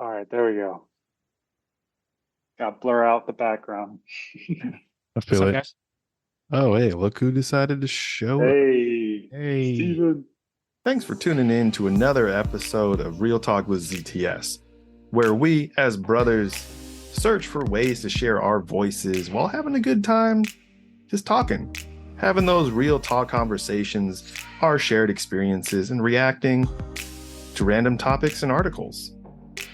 All right, there we go. Got blur out the background. I What's feel up, it. guys? Oh, hey, look who decided to show up. Hey, Hey. Steven. Thanks for tuning in to another episode of Real Talk with ZTS, where we, as brothers, search for ways to share our voices while having a good time just talking, having those real talk conversations, our shared experiences, and reacting to random topics and articles.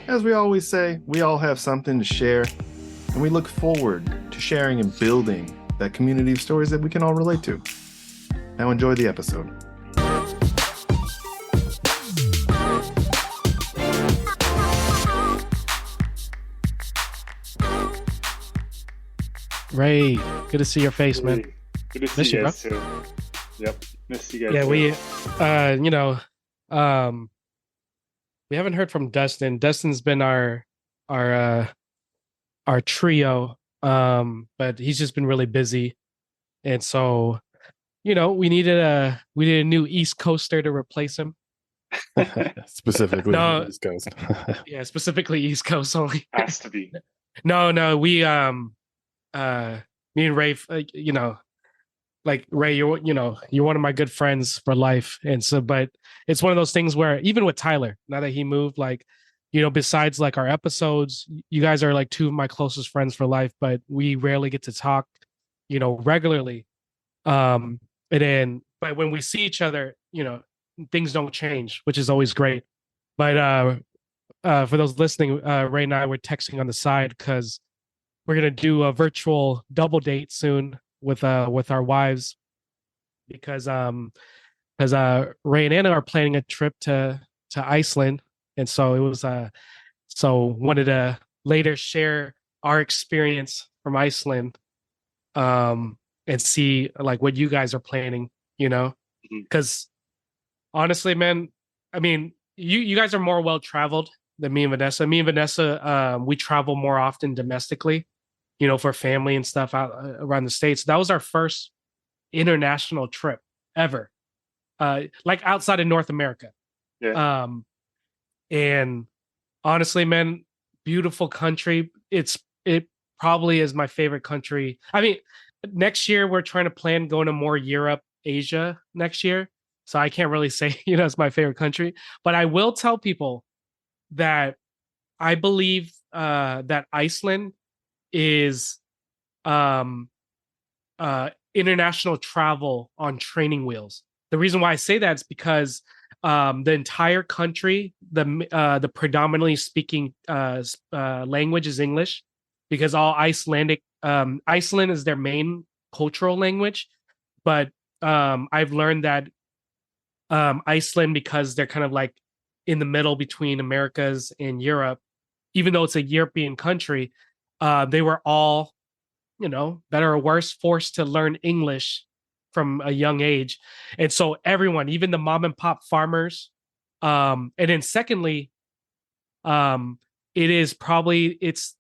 As we always say, we all have something to share, and we look forward to sharing and building that community of stories that we can all relate to. Now enjoy the episode. Ray, good to see your face, man. Hey, good to see Miss you you, bro. guys too. Yep, miss you guys Yeah, too. um, we haven't heard from Dustin. Dustin's been our uh our trio, but he's just been really busy, and so we needed a new East Coaster to replace him. Specifically, No, East Coast. yeah, specifically East Coast only. Has to be. No, uh, me and Ray, like Ray, you're one of my good friends for life, and so, but it's one of those things where even with Tyler, now that he moved, like, besides like our episodes, you guys are like two of my closest friends for life, but we rarely get to talk, regularly. And then, but when we see each other, things don't change, which is always great. But for those listening, Ray and I were texting on the side because we're gonna do a virtual double date soon with our wives because Ray and Anna are planning a trip to Iceland, and so it was so wanted to later share our experience from Iceland, and see like what you guys are planning, Mhm. because honestly, man, I mean, you guys are more well traveled than me and Vanessa. Me and Vanessa, we travel more often domestically, for family and stuff out around the states. That was our first international trip ever, like outside of North America. Yeah. Um, and honestly, man, beautiful country. It probably is my favorite country. I mean, next year we're trying to plan going to more Europe, Asia next year. So I can't really say, it's my favorite country, but I will tell people that I believe that Iceland is um international travel on training wheels. The reason why I say that is because the entire country, the predominantly speaking language is English, because all Icelandic Iceland is their main cultural language. But I've learned that Iceland, because they're kind of like in the middle between Americas and Europe, even though it's a European country, they were all, better or worse, forced to learn English from a young age. And so everyone, even the mom and pop farmers, and then secondly, um, it is probably it's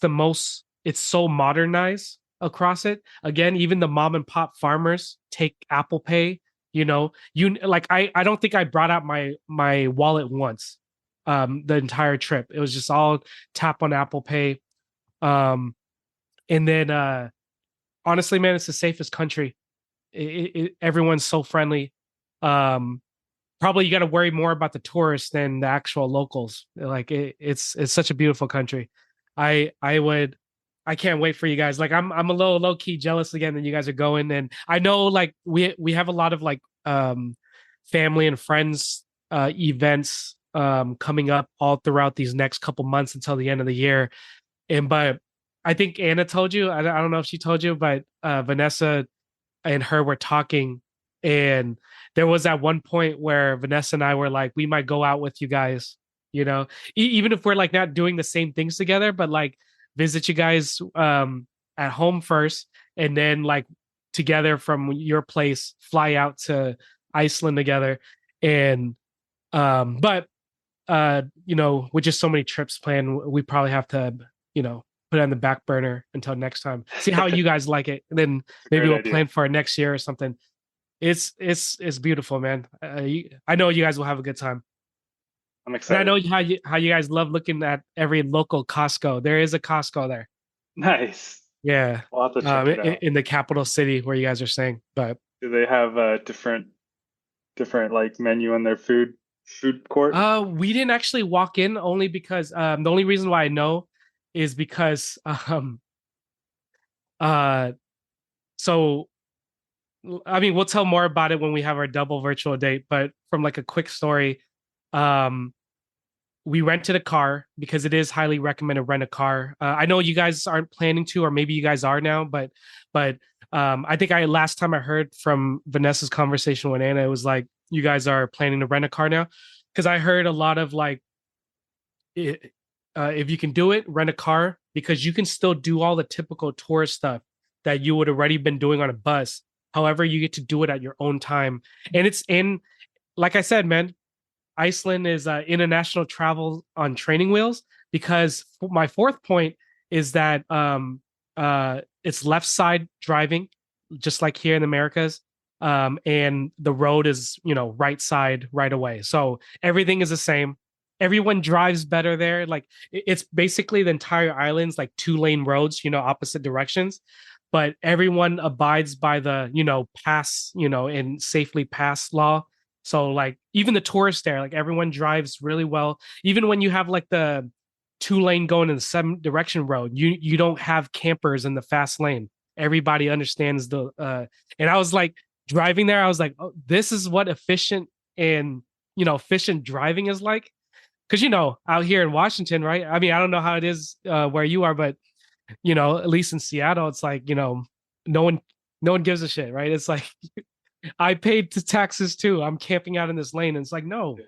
the most it's so modernized across it. Again, even the mom and pop farmers take Apple Pay. You like I don't think I brought out my wallet once, the entire trip. It was just all tap on Apple Pay. And then honestly, man, it's the safest country. Everyone's so friendly. Um, Probably you got to worry more about the tourists than the actual locals. Like it's such a beautiful country. I would I can't wait for you guys. Like I'm a little low key jealous again that you guys are going, and I know like we have a lot of like family and friends events coming up all throughout these next couple months until the end of the year. And but I think Anna told you. I don't know if she told you, but Vanessa and her were talking, and there was at one point where Vanessa and I were like, we might go out with you guys, even if we're like not doing the same things together, but like visit you guys at home first, and then like together from your place fly out to Iceland together. And but with just so many trips planned, we probably have to, put it on the back burner until next time. See how you guys like it, and then It's a maybe great we'll idea. plan for it next year or something. It's beautiful, man. I know you guys will have a good time. I'm And I excited. know how you guys love looking at every local Costco. There is a Costco there. Nice. Yeah. We'll have to check it out. In the capital city where you guys are staying. But Do they have a different like menu on their food court? we didn't actually walk in only because the only reason why I know is because uh so I mean we'll tell more about it when we have our double virtual date, but from like a quick story, um we rented a car because it is highly recommended rent a car. I know you guys aren't planning to, or maybe you guys are now, but I think I last time I heard from Vanessa's conversation with Anna, it was like you guys are planning to rent a car now, because I heard a lot of like, if you can do it, rent a car because you can still do all the typical tourist stuff that you would already been doing on a bus. However, you get to do it at your own time, and it's in, like I said, man, Iceland is international travel on training wheels, because my fourth point is that it's left side driving, just like here in the Americas. And the road is, right side right away. So everything is the same. Everyone drives better there. Like it's basically the entire island's like 2-lane roads, opposite directions. But everyone abides by the, pass, and safely pass law. So like even the tourists there, like everyone drives really well. Even when you have like the 2-lane going in the 7 direction road, you don't have campers in the fast lane. Everybody understands the and I was like driving there, I was like, oh, this is what efficient and efficient driving is like. Cause out here in Washington, right? I mean, I don't know how it is where you are, but at least in Seattle, it's like, no one no one gives a shit, right? It's like I paid the taxes too. I'm camping out in this lane. And it's like, no.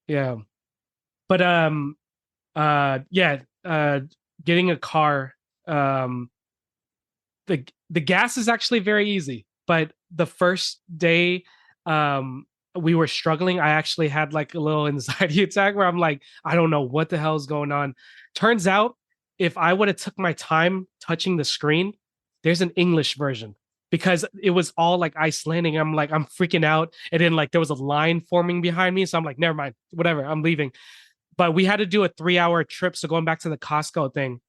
Yeah. But yeah, getting a car, the gas is actually very easy. But the first day we were struggling, I actually had like a little anxiety attack where I'm like, I don't know what the hell is going on. Turns out if I would have took my time touching the screen, there's an English version, because it was all like Icelandic. I'm like, I'm freaking out. And then like there was a line forming behind me. So I'm like, never mind, whatever, I'm leaving. But we had to do a 3-hour trip. So going back to the Costco thing,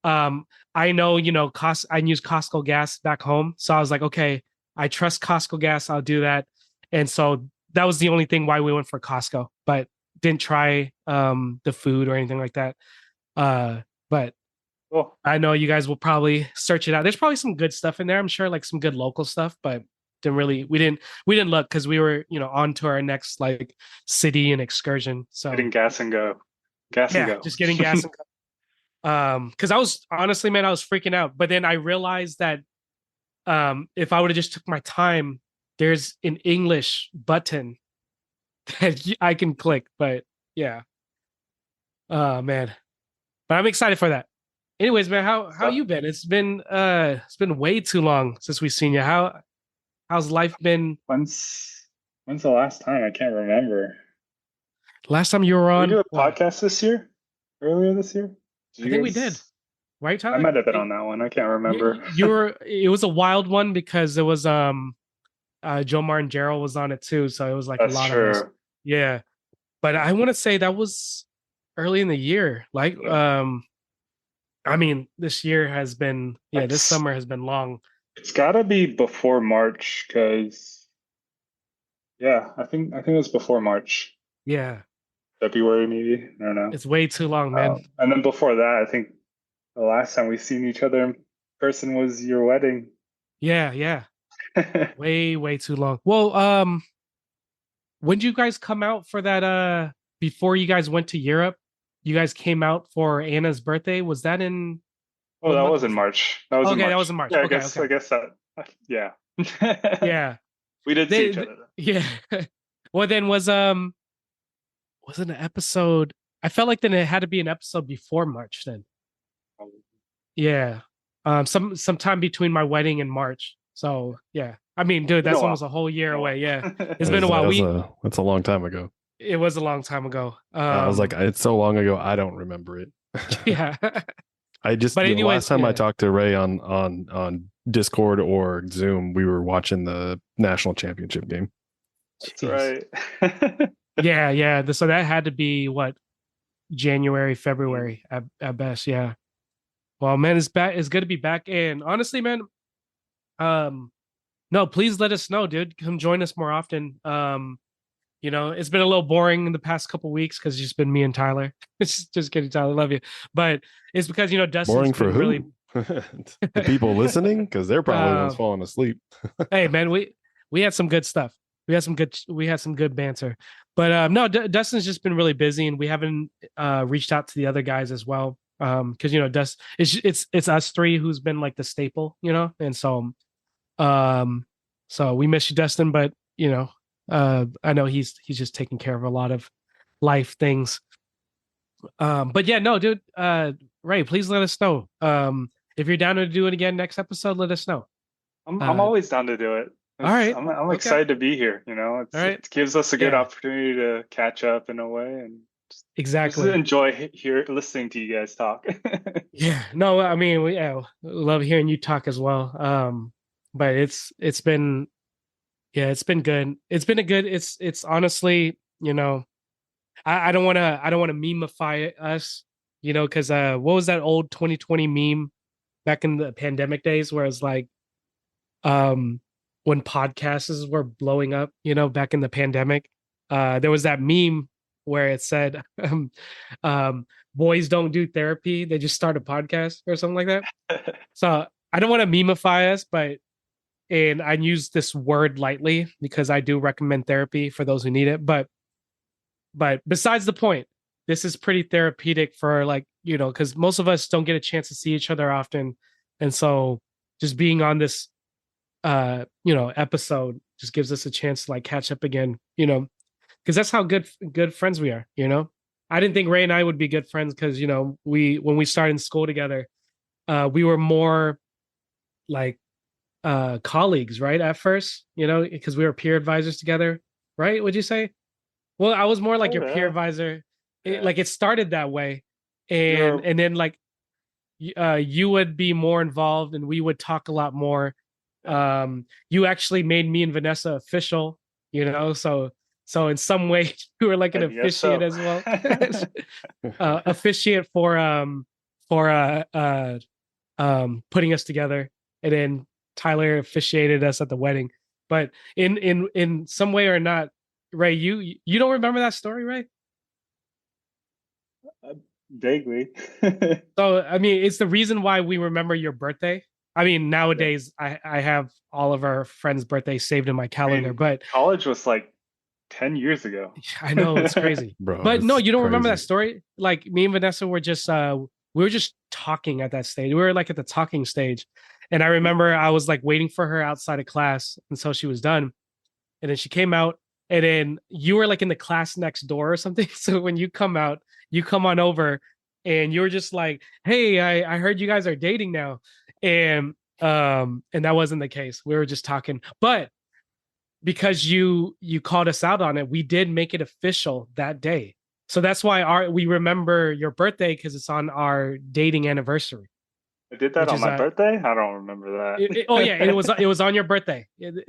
I know, I use Costco gas back home. So I was like, okay, I trust Costco gas. I'll do that. And so that was the only thing why we went for Costco, but didn't try the food or anything like that. But Cool. I know you guys will probably search it out. There's probably some good stuff in there, I'm sure, like some good local stuff, but we didn't look because we were, on to our next like city and excursion. So Getting gas and go. Gas and yeah, go. just getting gas and because I was honestly, man, I was freaking out. But then I realized that if I would have just took my time, there's an English button that I can click. But yeah, man, but I'm excited for that. Anyways, man, how you been? It's been way too long since we've seen you. How's life been? When's the last time? I can't remember. Last time you were Did we on, do a podcast this year? Earlier this year? I think we did. Right, Tyler? I might have been on that one. I can't remember. It was a wild one because it was Joe Martin Gerald was on it too, so it was like That's a lot true. of us. Yeah. But I want to say that was early in the year. Like I mean, this year has been this summer has been long. It's gotta be before March, because I think it was before March. Yeah. February maybe. I don't know. It's way too long, man. And then before that, I think the last time we've seen each other in person was your wedding. Yeah. way too long. Well, when did you guys come out for that before you guys went to Europe? You guys came out for Anna's birthday. Was that in Oh, that was in March. That was in March. That was in March. Yeah, Okay, I guess that yeah. Yeah. We did see each other. Yeah. Well, then was an episode. I felt like then it had to be an episode before March then. Yeah. Sometime between my wedding and March. So yeah. I mean, dude, that's almost a whole year away. Yeah. It's been a while. That's a long time ago. It was a long time ago. I was like, it's so long ago, I don't remember it. Yeah. But anyways, last time I talked to Ray on Discord or Zoom, we were watching the national championship game. That's right. Yeah. So that had to be what, January, February at best. Yeah. Well, man, it's back. It's good to be back. And honestly, man, um, no, please let us know, dude. Come join us more often. It's been a little boring in the past couple weeks because it's just been me and Tyler. It's just kidding, Tyler. Love you, but it's because Dustin's Boring for been who? really. The people listening, because they're probably the ones falling asleep. Hey, man, we had some good stuff. We had some good banter, but no, Dustin's just been really busy, and we haven't reached out to the other guys as well. Because Dust, it's us three who's been like the staple, and so we miss you, Dustin, but I know he's just taking care of a lot of life things. But yeah, no, dude, Ray, please let us know. If you're down to do it again next episode, let us know. I'm always down to do it. All right. I'm Okay. excited to be here. All right. It gives us a good opportunity to catch up in a way and exactly just enjoy listening to you guys talk. Yeah. No, I mean, we love hearing you talk as well. But it's been good. It's honestly, I don't want to memify us, because what was that old 2020 meme back in the pandemic days where it's like, when podcasts were blowing up, back in the pandemic, there was that meme where it said, boys don't do therapy, they just start a podcast or something like that. So I don't want to memify us, and I use this word lightly because I do recommend therapy for those who need it. But besides the point, this is pretty therapeutic for because most of us don't get a chance to see each other often. And so just being on this episode just gives us a chance to catch up again, because that's how good friends we are. I didn't think Ray and I would be good friends because when we started in school together, we were more like colleagues, right? At first, because we were peer advisors together, right? Would you say? Well, I was more like your peer advisor. It started that way, and then you would be more involved, and we would talk a lot more. You actually made me and Vanessa official, so in some way you were like an officiate as well. Officiate for putting us together, and then Tyler officiated us at the wedding. But in some way or not, Ray, you don't remember that story, Ray? Vaguely. So I mean, it's the reason why we remember your birthday. I mean, nowadays I have all of our friends' birthdays saved in my calendar, but college was like 10 years ago. I know, it's crazy. Bro, but no, you don't remember that story? Like me and Vanessa were just we were just talking at that stage. We were like at the talking stage. And I remember I was like waiting for her outside of class until she was done. And then she came out, and then you were like in the class next door or something. So when you come out, you come on over, and you were just like, "Hey, I heard you guys are dating now." And that wasn't the case. We were just talking. But because you called us out on it, we did make it official that day. So that's why we remember your birthday, because it's on our dating anniversary. I did that on my birthday? I don't remember that. It was on your birthday.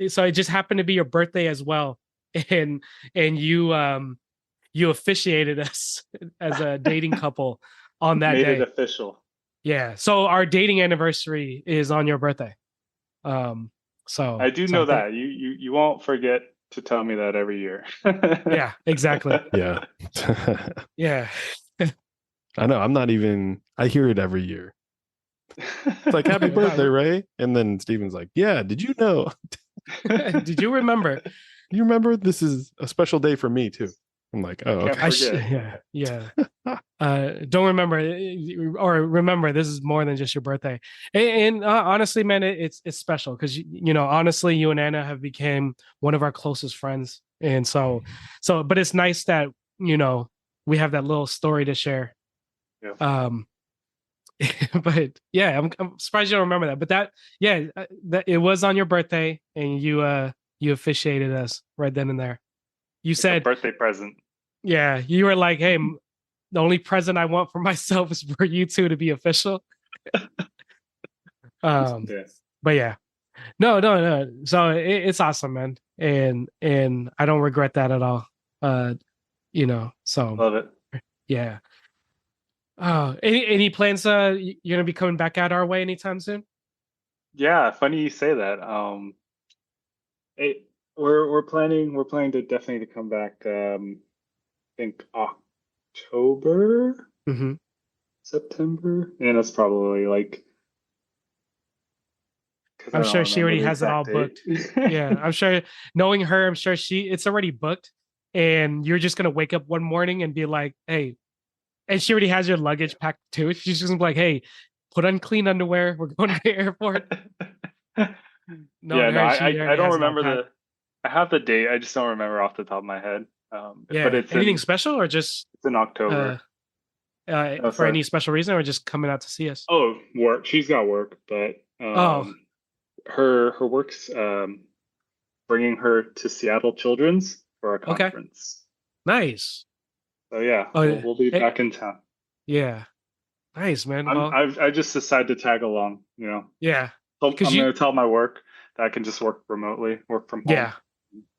So it just happened to be your birthday as well. And you officiated us as a dating couple on that day. Made it official. Yeah. So our dating anniversary is on your birthday. So I do know that. You won't forget to tell me that every year. Yeah, exactly. Yeah. Yeah. I know. I hear it every year. It's like, happy birthday, Ray. And then Steven's like, yeah, did you know? Did you remember? You remember? This is a special day for me too. I'm like, oh, okay. Yeah. Don't remember, or remember, this is more than just your birthday. And honestly, man, it's special because honestly, you and Anna have become one of our closest friends, and so, but it's nice that we have that little story to share. Yeah. But yeah, I'm surprised you don't remember that. But that it was on your birthday, and you officiated us right then and there. You said a birthday present. Yeah, you were like, "Hey, the only present I want for myself is for you two to be official." Yes. But yeah, no. So it's awesome, man, and I don't regret that at all. So Love it. yeah. Any plans? You're gonna be coming back out our way anytime soon? Yeah, funny you say that. It, we're planning to definitely to come back. I think October, Hmm. September, and it's probably like because I I'm don't sure she remember already the has it all exact date. booked. Yeah, I'm sure. Knowing her, I'm sure it's already booked, and you're just gonna wake up one morning and be like, "Hey," and she already has your luggage packed too. She's just gonna be like, "Hey, put on clean underwear. We're going to the airport." No, Yeah, no, there I she I I already don't has it all remember packed. the. I have the date. I just don't remember off the top of my head. But Yeah. it's Anything in special, or just it's in uh, October. Oh, for sorry. any special reason, or just coming out to see us? Oh, work. She's got work, but Oh, her work's bringing her to Seattle Children's for a okay, conference. nice. So yeah, Oh, we'll be eh, back in town. yeah, nice, man. Well, I just decided to tag along. yeah, So because I'm you, gonna tell my work that I can just work remotely, work from home. yeah,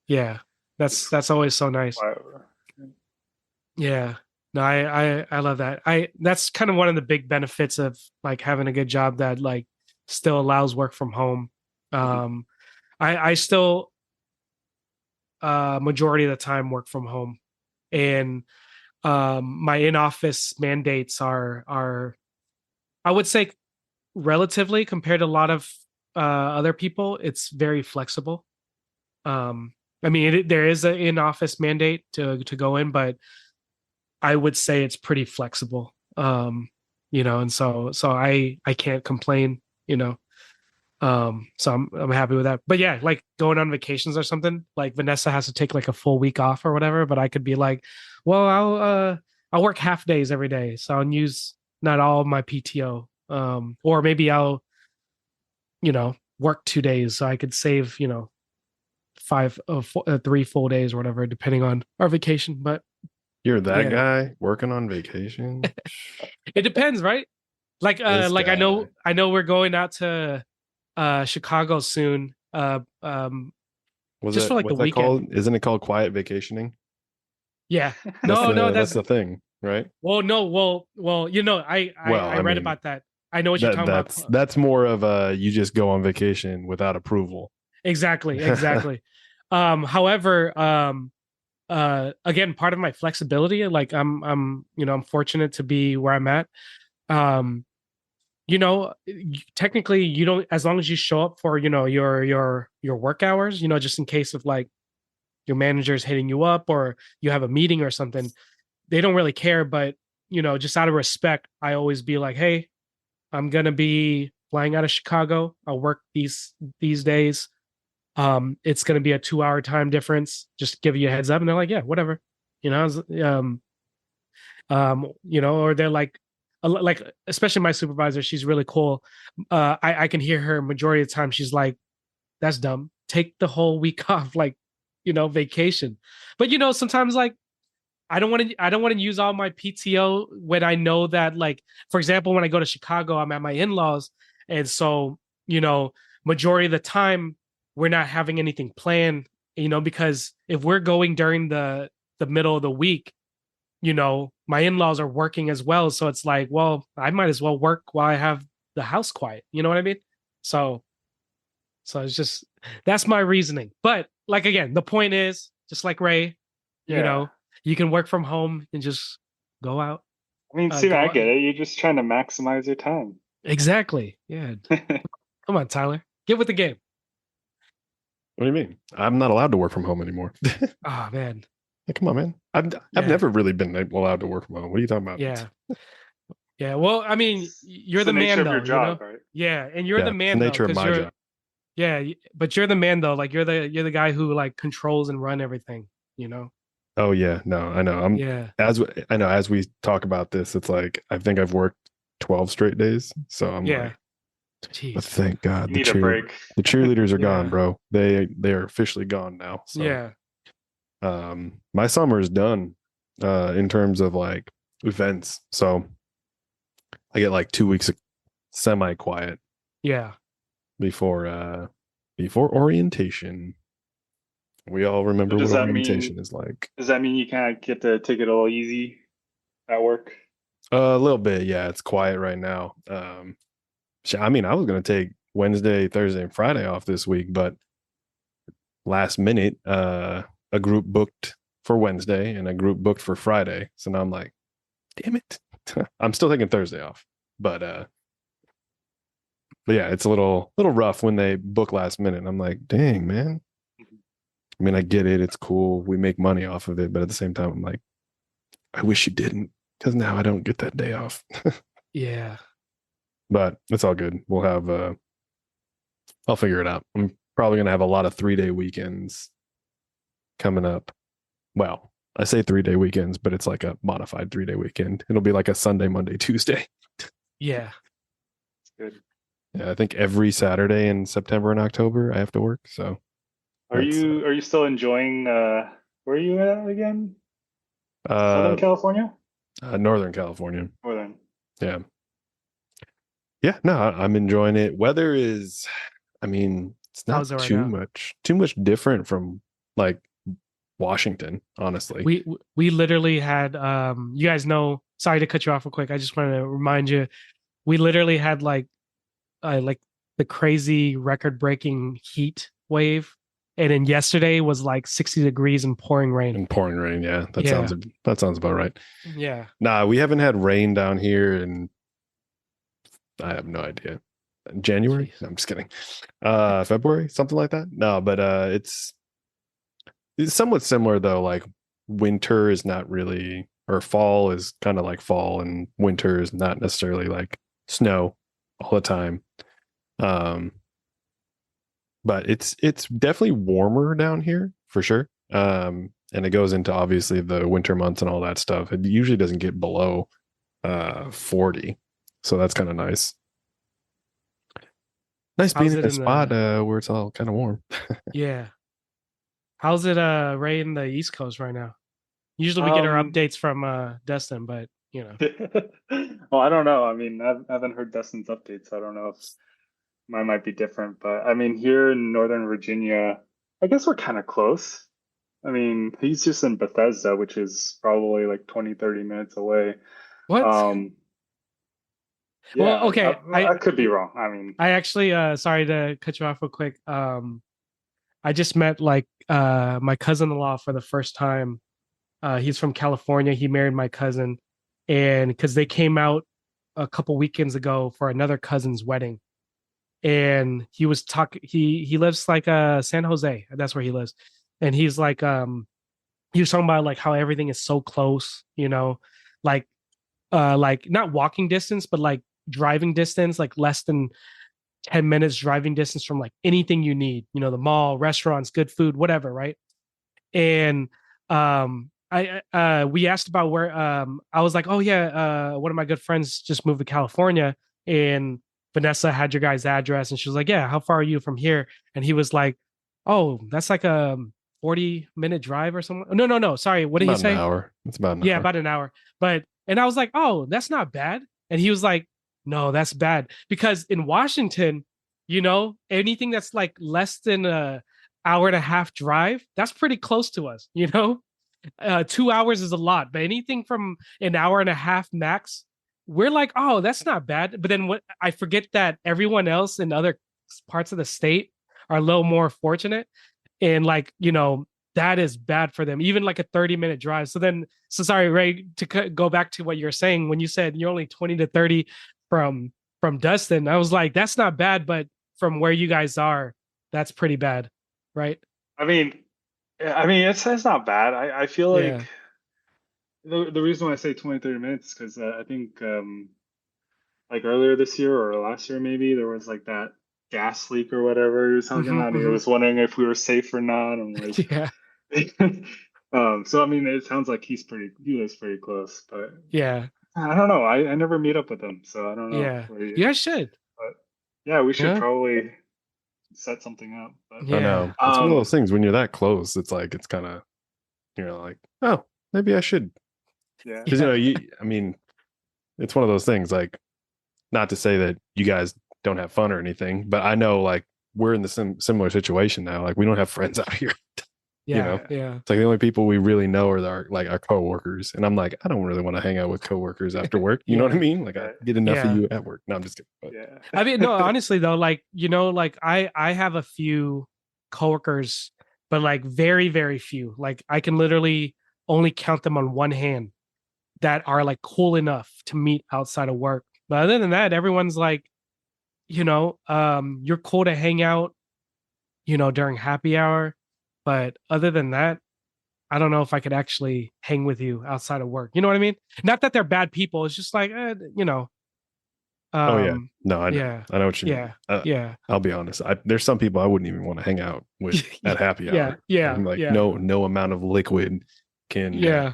yeah. Just That's always so nice. fly over. Yeah. No, I love that. That's kind of one of the big benefits of like having a good job that like still allows work from home. Mhm. Um, I still majority of the time work from home, and my in-office mandates are I would say relatively compared to a lot of other people, it's very flexible. Um, I mean, there is an in-office mandate to go in, but I would say it's pretty flexible. And so I can't complain, you know. So I'm happy with that. But yeah, like going on vacations or something, like Vanessa has to take like a full week off or whatever, but I could be like, well, I'll work half days every day. So I'll use not all of my PTO. Or maybe I'll, work 2 days so I could save, three full days or whatever, depending on our vacation. But You're that yeah, guy working on vacation? it depends, right? This Like guy. I know we're going out to Chicago soon. Was Just for that like the what's that weekend. called? Isn't it called quiet vacationing? Yeah. That's No, the that's that's the thing, right? well, no, well, Well, I I read mean, about that. I know what you're that talking about. that's more of a you just go on vacation without approval. Exactly, exactly. However, again, part of my flexibility, like I'm fortunate to be where I'm at. Um, technically you don't, as long as you show up for, your work hours, just in case of like your manager's hitting you up or you have a meeting or something, they don't really care. But, just out of respect, I always be like, hey, I'm gonna be flying out of Chicago. I'll work these days. It's gonna be a 2 hour time difference. Just give you a heads up. And they're like, yeah, whatever. Or they're like, especially my supervisor, she's really cool. I can hear her majority of the time. She's like, that's dumb. Take the whole week off, like, vacation. But sometimes like I don't want to use all my PTO when I know that, like, for example, when I go to Chicago, I'm at my in-laws. And so, you know, majority of the time we're not having anything planned, because if we're going during the middle of the week, my in-laws are working as well. So it's like, well, I might as well work while I have the house quiet. You know what I mean? So it's just, that's my reasoning. But like, again, the point is just like Ray, you Yeah. know, you can work from home and just go out. I mean, see, Go I out. get it. You're just trying to maximize your time. Exactly. Yeah. Come on, Tyler. Get with the game. What do you mean? I'm not allowed to work from home anymore. Oh man. Like, come on, man. I've Yeah. never really been allowed to work from home. What are you talking about? Yeah. Yeah. Well, I mean, It's you're the the nature man of your though, job, right? Yeah, and you're Yeah, the it's the man though, nature of because my job. yeah, but you're the man though. Like you're the guy who like controls and run everything, you know? Oh yeah, no, I know. Yeah. I know as we talk about this, it's like I think I've worked 12 straight days. So I'm Yeah. like, but Jeez. thank God You need a break. the cheerleaders are gone, Yeah. bro. They are officially gone now. So Yeah. my summer is done in terms of like events. So I get like 2 weeks of semi quiet Yeah. before before orientation. We all So remember what does that orientation mean is like. you kind of get to take it all easy at work? A little bit, yeah. It's quiet right now. I mean, I was gonna take Wednesday, Thursday, and Friday off this week, but last minute, a group booked for Wednesday and a group booked for Friday. So now I'm like, damn it. I'm still taking Thursday off. But yeah, it's a little rough when they book last minute. And I'm like, dang, man. I mean, I get it. It's cool. We make money off of it. But at the same time, I'm like, I wish you didn't, because now I don't get that day off. Yeah. But it's all good. We'll have I'll figure it out. I'm probably gonna have a lot of 3-day weekends coming up. Well, I say 3-day weekends, but it's like a modified 3-day weekend. It'll be like a Sunday, Monday, Tuesday. Yeah. It's good. Yeah, I think every Saturday in September and October I have to work. So Are you still enjoying where are you at again? Southern uh, California? Northern California. Northern. Yeah. Yeah, no, I'm enjoying it. Weather is, I mean, it's not How's it right now? too much different from like Washington, honestly. We literally had you guys know, sorry to cut you off real quick. I just wanted to remind you, we literally had like the crazy record breaking heat wave. And then yesterday was like 60 degrees and pouring rain. And pouring rain, yeah. Yeah. That sounds about right. Yeah. Nah, we haven't had rain down here and I have no idea. January? Jeez. No, I'm just kidding. February, something like that. No, but it's somewhat similar though. Like winter is not really, or fall is kind of like fall, and winter is not necessarily like snow all the time. Um, but it's definitely warmer down here for sure. And it goes into obviously the winter months and all that stuff. It usually doesn't get below 40, so that's kind of nice. Nice being How's in it a in spot the where it's all kind of warm. yeah? How's it right in the East Coast right now? Usually we get our Um, updates from Destin, but you know. well, I don't know. I mean, I haven't heard Dustin's updates. I don't know if mine might be different, but I mean, here in Northern Virginia, I guess we're kind of close. I mean, he's just in Bethesda, which is probably like 20, 30 minutes away. What? Um, Well, yeah, okay. I could be wrong. I mean, I actually sorry to cut you off real quick. I just met like my cousin-in-law for the first time. He's from California. He married my cousin, and because they came out a couple weekends ago for another cousin's wedding, and he was talking. He lives like San Jose. That's where he lives, and he's like he was talking about like how everything is so close. You know, like not walking distance, but like driving distance, like less than 10 minutes driving distance from like anything you need, you know, the mall, restaurants, good food, whatever, right? And I we asked about where I was like, oh yeah, one of my good friends just moved to California, and Vanessa had your guys' address, and she was like, yeah, how far are you from here? And he was like, oh, that's like a 40-minute drive or something. No, sorry, what It's did he about an say? hour. It's about an Yeah, hour. about an hour. But and I was like, oh, that's not bad. And he was like, no, that's bad. Because in Washington, you know, anything that's like less than a hour and a half drive, that's pretty close to us, you know? 2 hours is a lot, but anything from an hour and a half max, we're like, oh, that's not bad. But then what I forget that everyone else in other parts of the state are a little more fortunate. And like, you know, that is bad for them, even like a 30-minute drive. So sorry, Ray, to go back to what you're saying, when you said you're only 20 to 30 from Dustin, I was like, that's not bad, but from where you guys are, that's pretty bad, right? I mean, it's not bad. I feel Yeah. like the reason why I say 20, 30 minutes is because I think like earlier this year or last year maybe there was like that gas leak or whatever he was talking Hmm, about. He hmm. was wondering if we were safe or not. I'm like, Yeah. so I mean, it sounds like he lives pretty close, but Yeah. I don't know. I never meet up with him, so I don't know Yeah. where You you. guys should. But yeah, we should Yeah. probably set something up. I Yeah. know. It's one of those things when you're that close, it's like it's kind of you're like, oh, maybe I should. Yeah, Because I mean, it's one of those things. Like, not to say that you guys don't have fun or anything, but I know like we're in the similar situation now. Like, we don't have friends out here. Yeah, yeah, It's like the only people we really know are our coworkers. And I'm like, I don't really want to hang out with coworkers after work. You know what I yeah, mean? Like I Right. get enough of yeah. you at work. No, I'm just kidding. But Yeah. I mean, no, honestly though, like, like I have a few coworkers, but like very, very few. Like I can literally only count them on one hand that are like cool enough to meet outside of work. But other than that, everyone's like, you're cool to hang out, during happy hour. But other than that, I don't know if I could actually hang with you outside of work. You know what I mean? Not that they're bad people. It's just like, oh yeah. No, I know. yeah, I know what you mean. yeah, yeah, I'll be honest. There's some people I wouldn't even want to hang out with at happy yeah, hour. yeah, I'm like, yeah, no amount of liquid can yeah,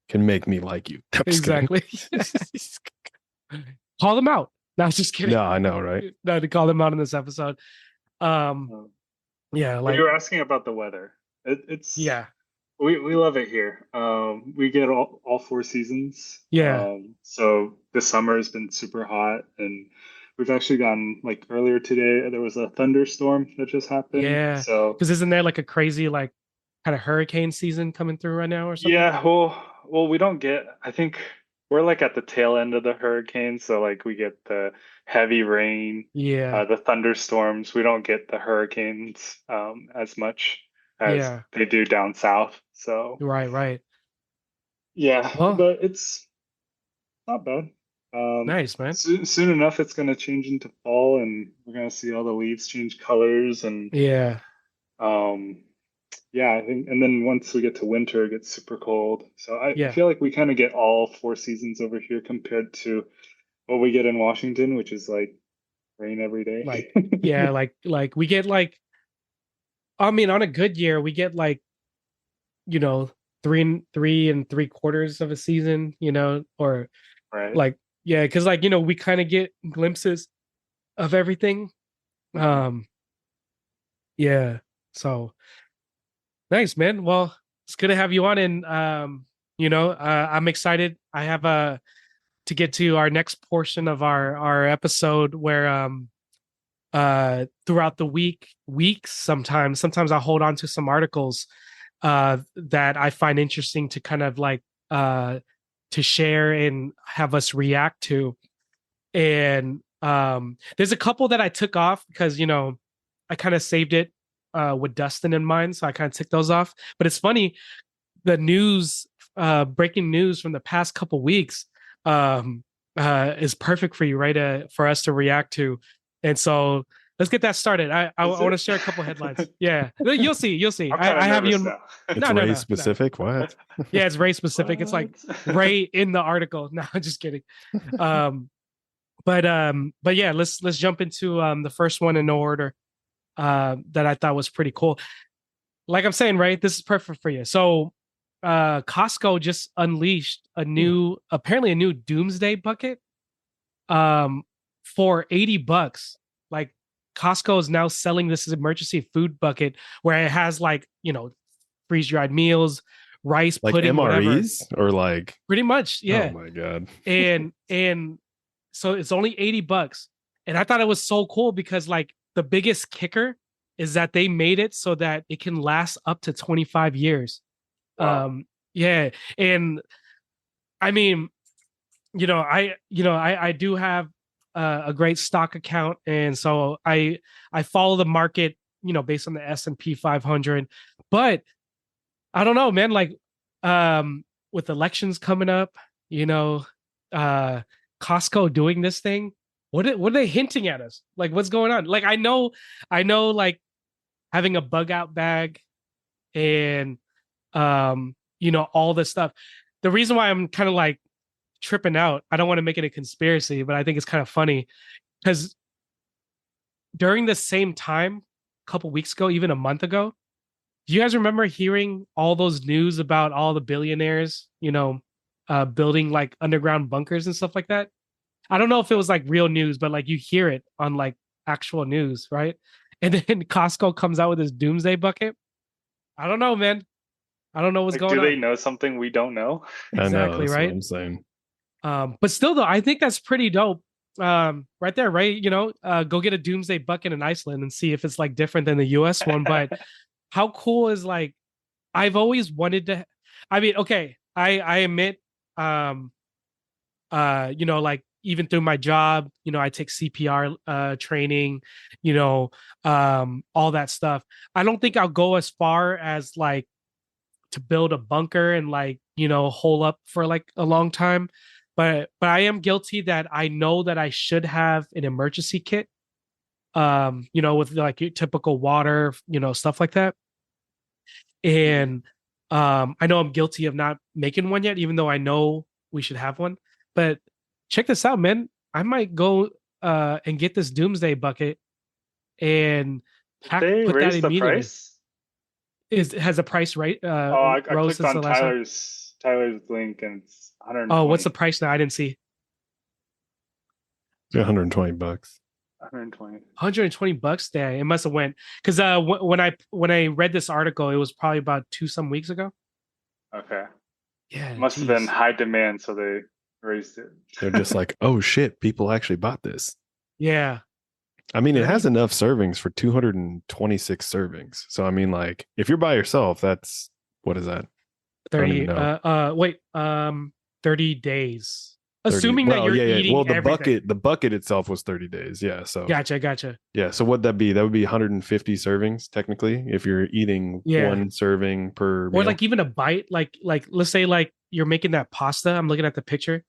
can make me like you. I'm just kidding. exactly. Call them out. No, I was just kidding. No, I know, right? No, to call them out in this episode. Um, Um, yeah, but you like, were asking about the weather. It's yeah, we love it here. We get all 4 seasons. yeah, So the summer has been super hot, and we've actually gotten like earlier today there was a thunderstorm that just happened. yeah. So Because isn't there like a crazy like kind of hurricane season coming through right now or something? yeah, well, we don't get. I think we're like at the tail end of the hurricane, so like we get the heavy rain, Yeah, the thunderstorms. We don't get the hurricanes as much as yeah. they do down south. So Right, right. yeah, Well, but it's not bad. nice, man. Soon enough, it's gonna change into fall, and we're gonna see all the leaves change colors, and Yeah, um, yeah, I think, and then once we get to winter, it gets super cold. So I yeah. feel like we kind of get all 4 seasons over here compared to what we get in Washington, which is like rain every Like, day. yeah, like we get like, I mean, on a good year, we get like, you know, 3 and 3/4 of a season, or Right. like, yeah, because like, we kind of get glimpses of everything. Mhm. Um, yeah. So nice, man. Well, it's good to have you on, and I'm excited. I have to get to our next portion of our episode where throughout the weeks sometimes I'll hold on to some articles that I find interesting to kind of like to share and have us react to. And there's a couple that I took off because I kind of saved it with Dustin in mind, so I kind of took those off. But it's funny, the news, breaking news from the past couple weeks, is perfect for you, right? For us to react to, and so let's get that started. I Is want to it? share a couple headlines. Yeah, you'll see, you'll see. I'm kind of I have you nervous in. now. It's No, no, race no, no. specific. What? Yeah, it's race specific. It's like What? Ray in the article. No, I'm just kidding. Um, but yeah, let's jump into the first one in no order. That I thought was pretty cool. Like I'm saying, right? This is perfect for you. So Costco just unleashed apparently a new doomsday bucket um for $80. Like Costco is now selling this emergency food bucket where it has like, freeze dried meals, rice, Like pudding, whatever. MREs or like, Pretty much, oh yeah. my God. And so it's only $80. And I thought it was so cool because like the biggest kicker is that they made it so that it can last up to 25 years. Wow. Yeah. And I mean, I do have a great stock account, and so I follow the market, based on the S&P 500. But I don't know, man. Like, with elections coming up, uh, Costco doing this thing. What are they hinting at us? Like, what's going on? Like, I know, like having a bug out bag and all this stuff. The reason why I'm kind of like tripping out, I don't want to make it a conspiracy, but I think it's kind of funny because during the same time, a couple weeks ago, even a month ago, do you guys remember hearing all those news about all the billionaires, building like underground bunkers and stuff like that? I don't know if it was like real news, but like you hear it on like actual news, right? And then Costco comes out with this doomsday bucket. I don't know, man. I don't know what's Like, going do they on. know something we don't know? I know. Exactly, That's what right? I'm saying. But still, though, I think that's pretty dope. Right there, right? Go get a doomsday bucket in Iceland and see if it's like different than the U.S. one. But how cool is like I've always wanted to. I mean, okay, I admit, um, like even through my job, I take CPR training, you know, all that stuff. I don't think I'll go as far as like to build a bunker and like hole up for like a long time, but I am guilty that I know that I should have an emergency kit, with like your typical water, stuff like that. Mhm. And I know I'm guilty of not making one yet, even though I know we should have one. But check this out, man. I might go and get this doomsday bucket and Did they put that raise the immediately. price? Is has the price right Oh, I rose clicked since on the last time? Tyler's link and it's Oh, what's the 120. price now? I didn't see. $120. 120. $120. There, it must have went because when I read this article, it was probably about two some weeks ago. Okay. Yeah, Must have been geez. high demand, so they raised it. They're just like, oh shit, people actually bought this. Yeah, I mean, it has 30, enough servings for 226 servings. So I mean, like, if you're by yourself, that's what is that? I don't even 30. know. Wait. 30 days. 30. Assuming that Well, you're yeah, yeah. Well, eating everything. the bucket itself was 30 days. Yeah. So Gotcha. yeah. So what'd that be? That would be 150 servings technically if you're eating Yeah. one serving per Or meal. like even a bite, like let's say like you're making that pasta. I'm looking at the picture,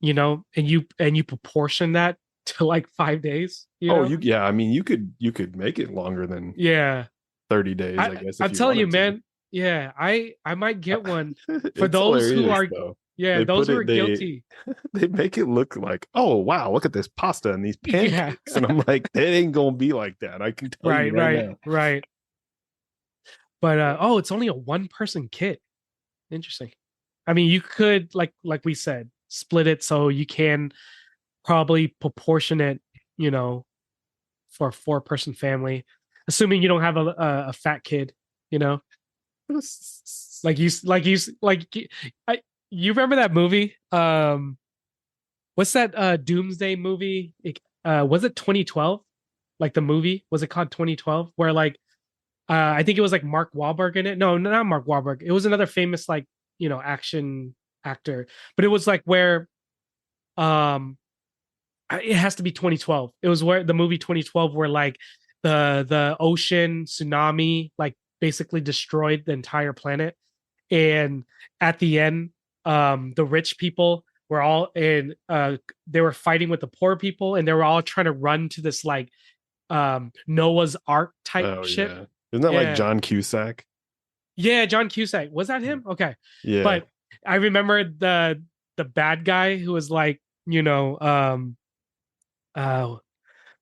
and you proportion that to like 5 days, Oh, yeah. I mean, you could make it longer than Yeah. 30 days, I guess, if I'm you telling you, wanted to. man. Yeah, I might get one for It's those who hilarious are, though. yeah, They those put who are it guilty. they make it look like, oh wow, look at this pasta and these Yeah. pancakes. And I'm like, it ain't gonna be like that. I can tell you Right, right right, now. right. But Yeah. it's only a one person kit. Interesting. I mean, you could like we said, split it so you can probably proportion it, you know, for a four-person family, assuming you don't have a fat kid, you know, I, you remember that movie? What's that Doomsday movie? Was it 2012? Like the movie was it called 2012? Where like I think it was like Mark Wahlberg in it. No, not Mark Wahlberg. It was another famous like action actor, but it was like where um it has to be 2012. It was where the movie 2012 where like the ocean tsunami like basically destroyed the entire planet, and at the end the rich people were all in they were fighting with the poor people, and they were all trying to run to this like Noah's Ark type Oh ship. yeah. Isn't that like Yeah. John Cusack? Yeah, John Cusack. Was that him? Okay. Yeah. But I remember the bad guy who was like, uh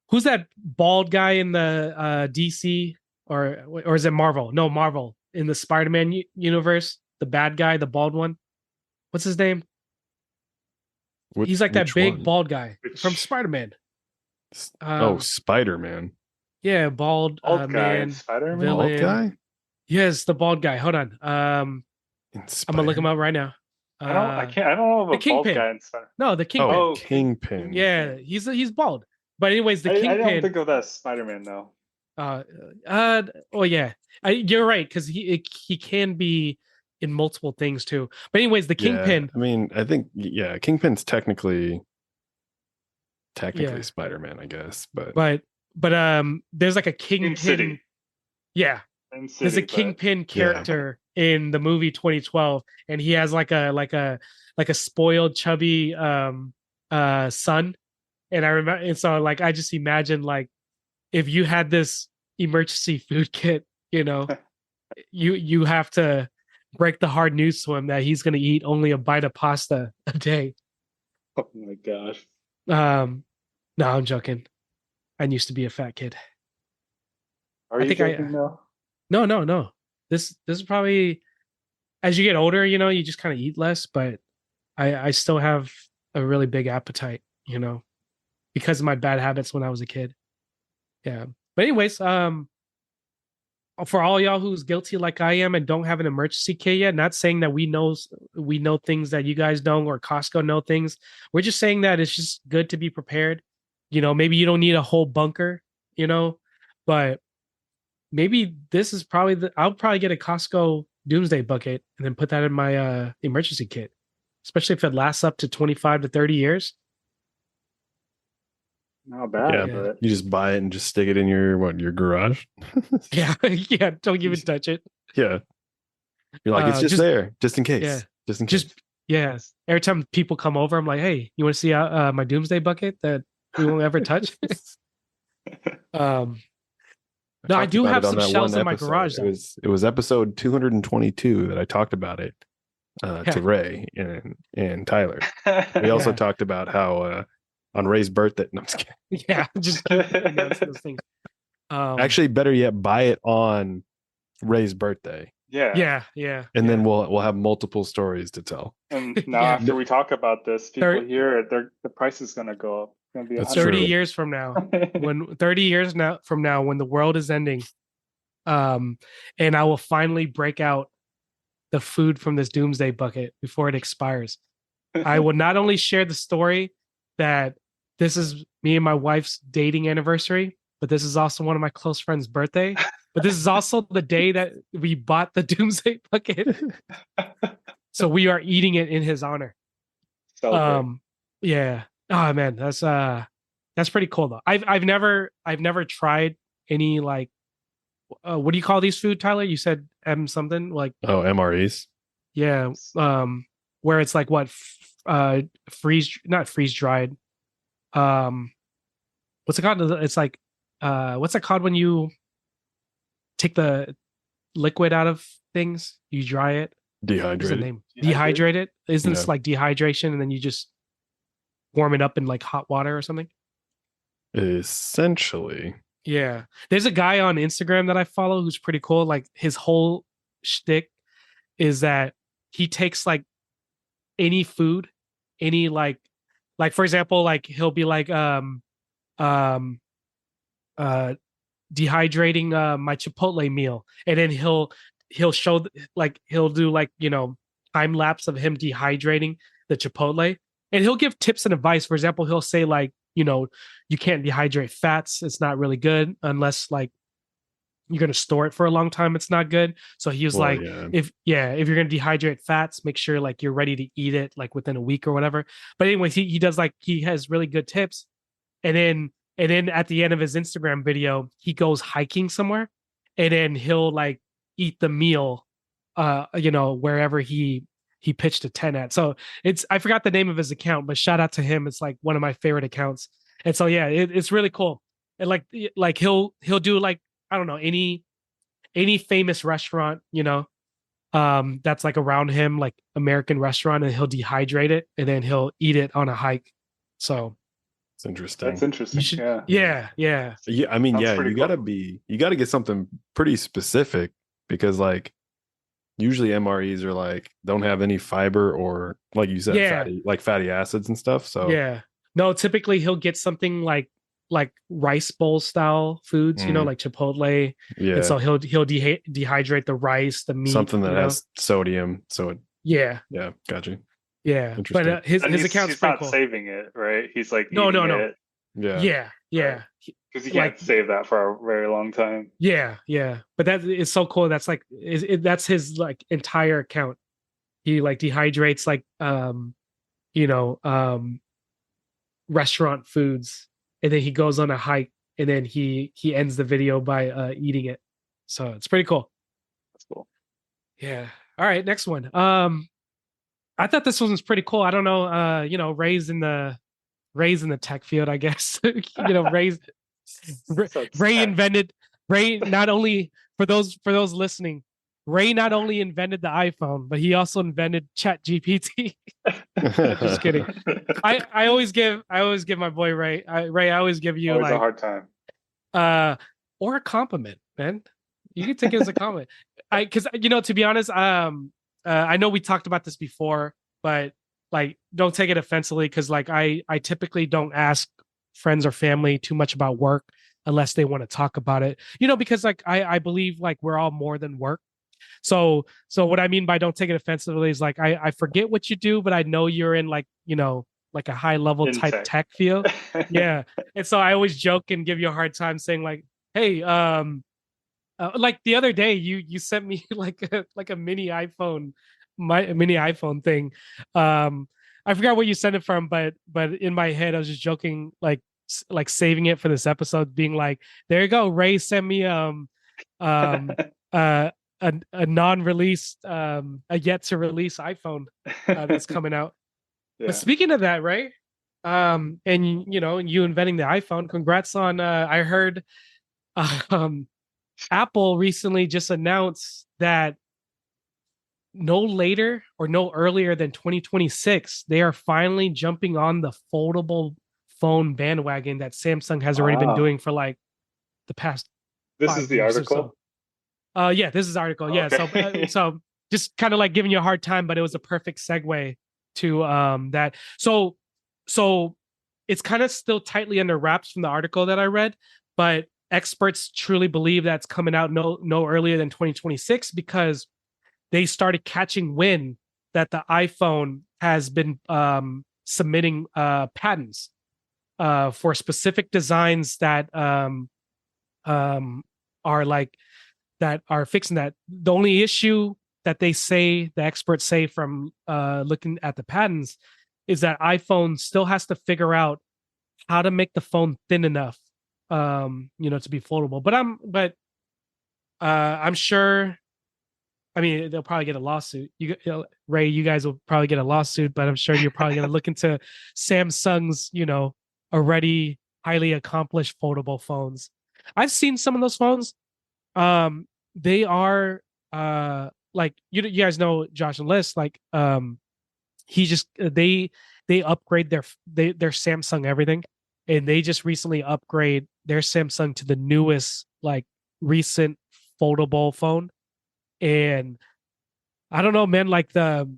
who's that bald guy in the DC, or is it Marvel? No, Marvel in the Spider-Man universe, the bad guy, the bald one. What's his name? He's like that Which big one? bald guy from Which Spider-Man. Oh, Um Spider-Man. yeah, bald old guy in man, Spider-Man? Bald villain. guy? Yes, the bald guy. Hold on. In I'm gonna look him Spider? up right now. I don't know of The a bald Kingpin. guy in Spider. No, the Oh, Kingpin. Oh, Kingpin. Yeah, he's bald. But anyways, the I don't Kingpin. think of that as Spider-Man though. Uh, oh yeah, you're right because he can be in multiple things too. But anyways, the Yeah. Kingpin. I mean, I think yeah, Kingpin's technically Yeah, Spider-Man, I guess, but but there's like a In Kingpin. City. Yeah, In there's a City, but Kingpin yeah. character in the movie 2012, and he has like a spoiled, chubby son. And I remember, and so like I just imagine like if you had this emergency food kit, you have to break the hard news to him that he's going to eat only a bite of pasta a day. oh my gosh. Um, no, I'm joking. I used to be a fat kid. Are I you think joking now? no. This is probably as you get older, you just kind of eat less, but I still have a really big appetite, because of my bad habits when I was a kid. Yeah. But anyways, for all y'all who's guilty like I am and don't have an emergency kit yet, not saying that we know things that you guys don't or Costco know things. We're just saying that it's just good to be prepared. Maybe you don't need a whole bunker, but maybe this is probably I'll probably get a Costco doomsday bucket and then put that in my emergency kit, especially if it lasts up to 25 to 30 years. Not bad, Yeah. but You just buy it and just stick it in your garage. Yeah, yeah. Don't even touch it. Yeah. You're like, it's just there, just in case. Yeah. Just in case. Just yeah. Every time people come over, I'm like, hey, you want to see my doomsday bucket that we won't ever touch? No, I talked do about have it on some that shells one in my episode. garage. Though. It was episode 222 that I talked about it to Ray and Tyler. We also talked about how on Ray's birthday. No, I'm just kidding. Yeah, just keep announcing those things. Actually, better yet, buy it on Ray's birthday. yeah. And then we'll have multiple stories to tell. And now after we talk about this, people hear it, the price is gonna go up. It's gonna be 30 years from now. When 30 years from now, when the world is ending, and I will finally break out the food from this doomsday bucket before it expires. I will not only share the story that this is me and my wife's dating anniversary, but this is also one of my close friends' birthday. But this is also the day that we bought the doomsday bucket. So we are eating it in his honor. Yeah. Oh man, that's pretty cool though. I've never tried any like what do you call these food, Tyler? You said M something like MREs. Yeah. Where it's like what not freeze dried. What's it called? It's like what's it called when you take the liquid out of things? You dry it. Dehydrate. What's the name? Dehydrate it. Isn't this like dehydration and then you just warm it up in like hot water or something? Essentially. Yeah. There's a guy on Instagram that I follow who's pretty cool. Like his whole shtick is that he takes like any food, any like for example, like he'll be like dehydrating my Chipotle meal, and then he'll show like he'll do like time lapse of him dehydrating the Chipotle, and he'll give tips and advice. For example, he'll say like you can't dehydrate fats; it's not really good unless like you're going to store it for a long time. It's not good. So he was if you're going to dehydrate fats, make sure like you're ready to eat it like within a week or whatever. But anyways, he does like he has really good tips, and then at the end of his Instagram video, he goes hiking somewhere, and then he'll like eat the meal, wherever he pitched a 10 at. So I forgot the name of his account, but shout out to him. It's like one of my favorite accounts. And so yeah, it's really cool. And like he'll do like I don't know any famous restaurant, that's like around him, like American restaurant, and he'll dehydrate it and then he'll eat it on a hike. So it's interesting. That's interesting. Yeah. I mean, you gotta get something pretty specific because like usually MREs are like don't have any fiber or like you said, fatty acids and stuff. So yeah, no, typically he'll get something like rice bowl style foods, like Chipotle. Yeah. And so he'll dehydrate the rice, the meat, something that has sodium. So yeah, got you. Yeah, but his account's he's not cool. saving it, right? He's like no. It. Yeah. Because you can't save that for a very long time. Yeah. But that is so cool. That's like that's his like entire account. He like dehydrates like restaurant foods, and then he goes on a hike, and then he ends the video by eating it. So it's pretty cool. That's cool. Yeah. All right, next one. I thought this one was pretty cool. I don't know, raised in the tech field, I guess. Ray not only for those listening, Ray not only invented the iPhone, but he also invented ChatGPT. Just kidding. I always give my boy Ray. Ray, I always give you always a hard time. Or a compliment, man. You can take it as a compliment. Because to be honest, I know we talked about this before, but like, don't take it offensively because like I typically don't ask friends or family too much about work unless they want to talk about it, because like I believe like we're all more than work. So what I mean by don't take it offensively is like I forget what you do, but I know you're in like like a high level type tech field. Yeah. And so I always joke and give you a hard time saying like, hey, Like the other day, you sent me like a mini iPhone, my mini iPhone thing. I forgot what you sent it from, but in my head, I was just joking, like saving it for this episode, being like, "There you go, Ray sent me um uh a non-released a yet to release iPhone that's coming out." But Yeah. speaking of that, Ray, and you know, you inventing the iPhone, congrats on. I heard, um Apple recently just announced that no later or no earlier than 2026, they are finally jumping on the foldable phone bandwagon that Samsung has already been Wow. doing for like the past This is 5 the years or so. article. Yeah, this is the article. Yeah, Okay. so just kind of like giving you a hard time, but it was a perfect segue to that. So it's kind of still tightly under wraps from the article that I read, but experts truly believe that's coming out no earlier than 2026 because they started catching wind that the iPhone has been submitting patents for specific designs that um, are like that are fixing that. The only issue that they say, the experts say from looking at the patents, is that iPhone still has to figure out how to make the phone thin enough, you know, to be foldable. I'm sure. I mean, they'll probably get a lawsuit. Ray, you guys will probably get a lawsuit, but I'm sure you're probably going to look into Samsung's, you know, already highly accomplished foldable phones. I've seen some of those phones. They are like you guys know Josh and Liz, like he just they upgrade their Samsung everything, and they just recently upgrade their Samsung to the newest like recent foldable phone. And I don't know, man, like the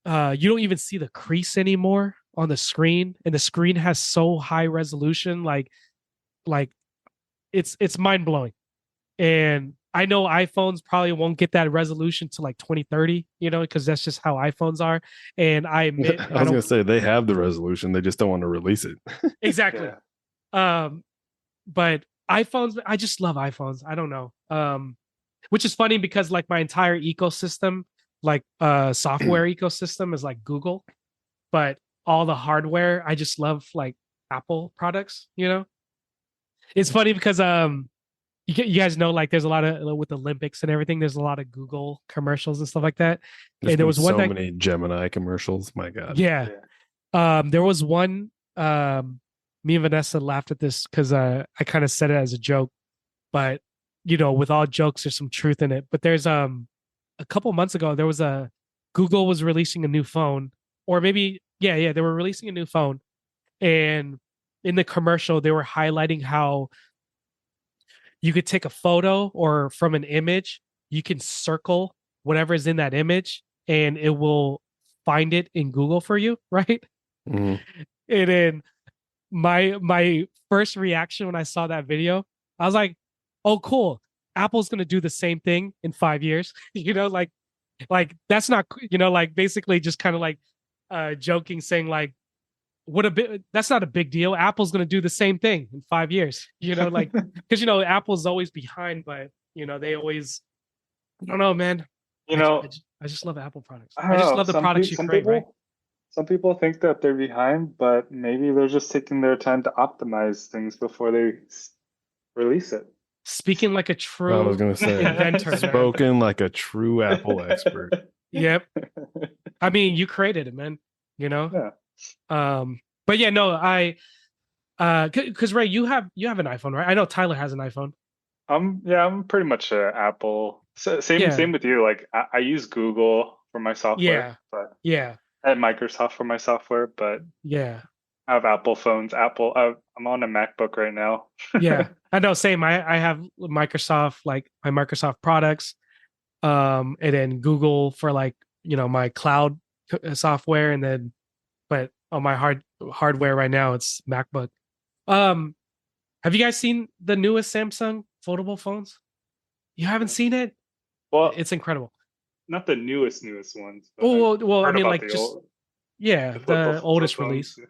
you don't even see the crease anymore on the screen, and the screen has so high resolution, like it's mind-blowing. And I know iPhones probably won't get that resolution to like 2030, you know, because that's just how iPhones are. And I admit I I was gonna don't say they have the resolution, they just don't want to release it. exactly. Yeah. Um, but iPhones, I just love iPhones. I don't know. Which is funny because like my entire ecosystem, like software ecosystem is like Google, but all the hardware, I just love like Apple products, you know? It's funny because you guys know like there's a lot of with Olympics and everything, there's a lot of Google commercials and stuff like that. There's And there been was one so that many Gemini commercials. My God. yeah, Yeah. there was one me and Vanessa laughed at this because I kind of said it as a joke, but you know, with all jokes, there's some truth in it. But there's a couple months ago, there was a Google was releasing a new phone, or maybe yeah, they were releasing a new phone, and in the commercial, they were highlighting how you could take a photo or from an image, you can circle whatever is in that image, and it will find it in Google for you, right? Mhm. And then my first reaction when I saw that video, I was like, "Oh, cool! Apple's gonna do the same thing in 5 years." You know, like that's not you know like basically just kind of like joking, saying like, "What a bit that's not a big deal. Apple's gonna do the same thing in 5 years." You know, like because you know Apple's always behind, but you know they always I don't know, man. You know, I just love Apple products. I I don't just know. love the products you create, right? Some people think that they're behind, but maybe they're just taking their time to optimize things before they release it. Speaking like a I was true gonna say, inventor, man. spoken like a true Apple expert. Yep. I mean, you created it, man. You know. Yeah. But yeah, no, because Ray, you have an iPhone, right? I know Tyler has an iPhone. Yeah, I'm pretty much a Apple. Same Yeah, with you. Like I use Google for my software, yeah, but yeah, I have Microsoft for my software, but yeah, I have Apple phones. I'm on a MacBook right now. yeah. I know. Same. I have Microsoft, like my Microsoft products, and then Google for like you know my cloud software, and then but on my hardware right now it's MacBook. Um, have you guys seen the newest Samsung foldable phones? You haven't seen it? Well, It's incredible. not the newest ones, but I've Well, I heard mean, about like the just old, yeah, the flip oldest phones, release. yeah,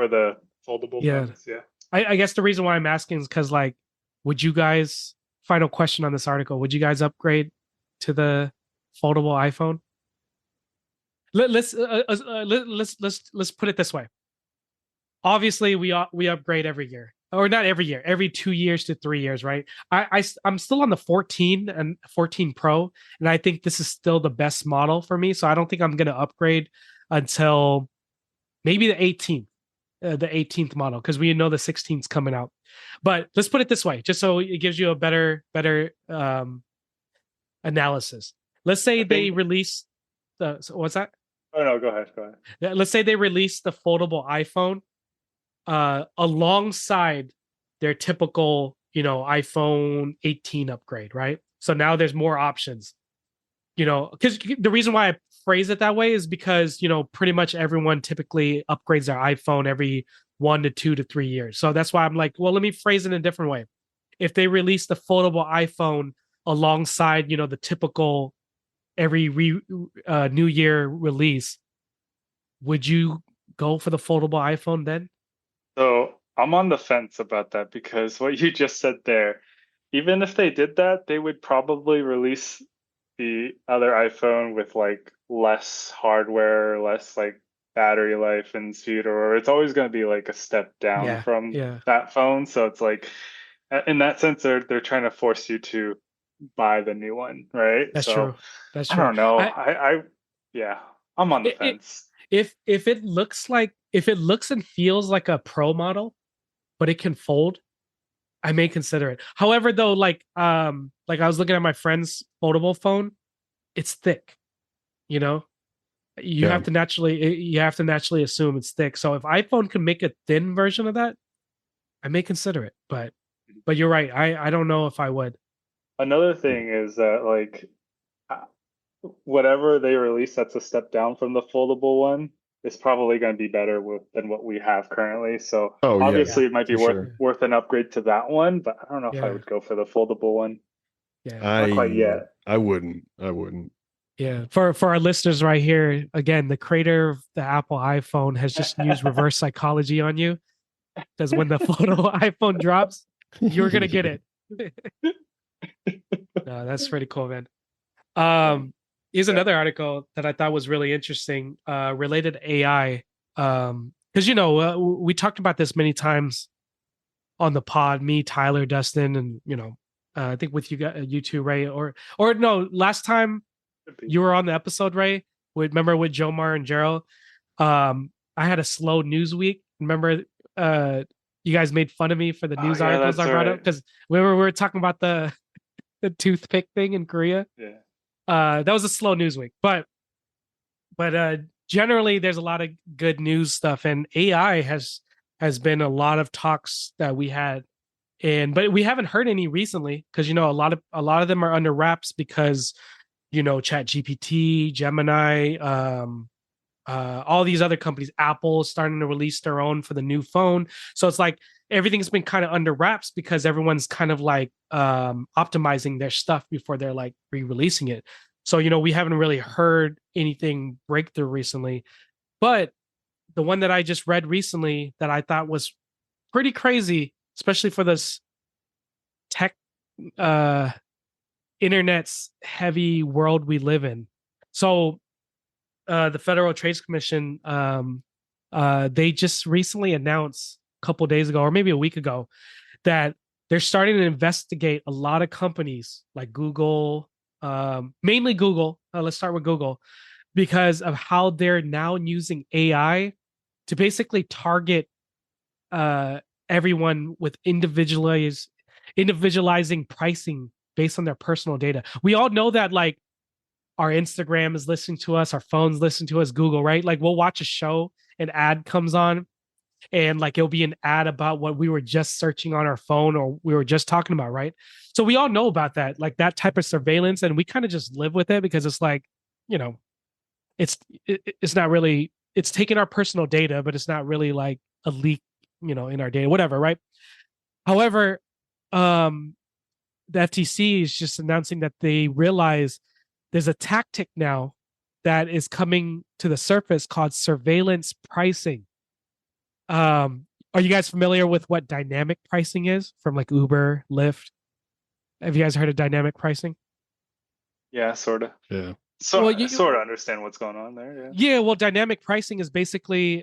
or the foldable Yeah, phones. Yeah. I guess the reason why I'm asking is because like, would you guys final question on this article. Would you guys upgrade to the foldable iPhone? Let's put it this way. Obviously, we upgrade every year, or not every year, every 2 years to 3 years, right? I'm still on the 14 and 14 Pro, and I think this is still the best model for me. So I don't think I'm going to upgrade until maybe the 18th model, because we know the 16th's coming out. But let's put it this way, just so it gives you a better analysis. Let's say they release the what's that? Oh no, go ahead. Go ahead. Let's say they release the foldable iPhone alongside their typical, iPhone 18 upgrade, right? So now there's more options, because the reason why I phrase it that way is because, pretty much everyone typically upgrades their iPhone every 1 to 2 to 3 years. So that's why I'm like, well, let me phrase it in a different way. If they release the foldable iPhone alongside, the typical every new year release, would you go for the foldable iPhone then? So I'm on the fence about that because what you just said there, even if they did that, they would probably release the other iPhone with like less hardware, less like battery life and speed, or it's always going to be like a step down from that phone. So it's like, in that sense, they're trying to force you to buy the new one, right? That's so true. That's true. I don't know. Yeah, I'm on the fence. If it looks and feels like a Pro model, but it can fold, I may consider it. However, though, like I was looking at my friend's foldable phone, it's thick. You have to naturally assume it's thick. So if iPhone can make a thin version of that, I may consider it. But you're right. I don't know if I would. Another thing is that like whatever they release that's a step down from the foldable one is probably going to be better than what we have currently. So obviously it might be worth an upgrade to that one, but I don't know if I would go for the foldable one. Yeah, not quite yet. I wouldn't. Yeah, for our listeners right here, again, the creator of the Apple iPhone has just used reverse psychology on you, because when the photo iPhone drops, you're gonna get it. No, that's pretty cool, man. Here's another article that I thought was really interesting, related to AI. Because we talked about this many times on the pod, me, Tyler, Dustin, and I think with you two, Ray, or no, last time you were on the episode, Ray. Remember with Jomar and Gerald? I had a slow news week. Remember, you guys made fun of me for the news articles I brought up because we were talking about the toothpick thing in Korea. Yeah. That was a slow news week, but generally there's a lot of good news stuff, and AI has been a lot of talks that we had, but we haven't heard any recently because a lot of them are under wraps because Chat GPT, Gemini, all these other companies, Apple is starting to release their own for the new phone. So it's like everything's been kind of under wraps because everyone's kind of like optimizing their stuff before they're like re-releasing it. So, we haven't really heard anything breakthrough recently. But the one that I just read recently that I thought was pretty crazy, especially for this tech internet's heavy world we live in. So the Federal Trade Commission, they just recently announced a couple days ago, or maybe a week ago, that they're starting to investigate a lot of companies like Google, mainly Google. Let's start with Google, because of how they're now using AI to basically target everyone with individualizing pricing based on their personal data. We all know that, like, our Instagram is listening to us, our phones listen to us, Google, right? Like, we'll watch a show, an ad comes on, and like it'll be an ad about what we were just searching on our phone or we were just talking about, right? So we all know about that, like that type of surveillance, and we kind of just live with it because it's like, it's not really, it's taking our personal data, but it's not really like a leak, in our data, whatever, right? However, the FTC is just announcing that they realize there's a tactic now that is coming to the surface called surveillance pricing. Are you guys familiar with what dynamic pricing is from like Uber, Lyft? Have you guys heard of dynamic pricing? Yeah, sort of. Yeah. So Well, I sort of understand what's going on there. yeah, well, dynamic pricing is basically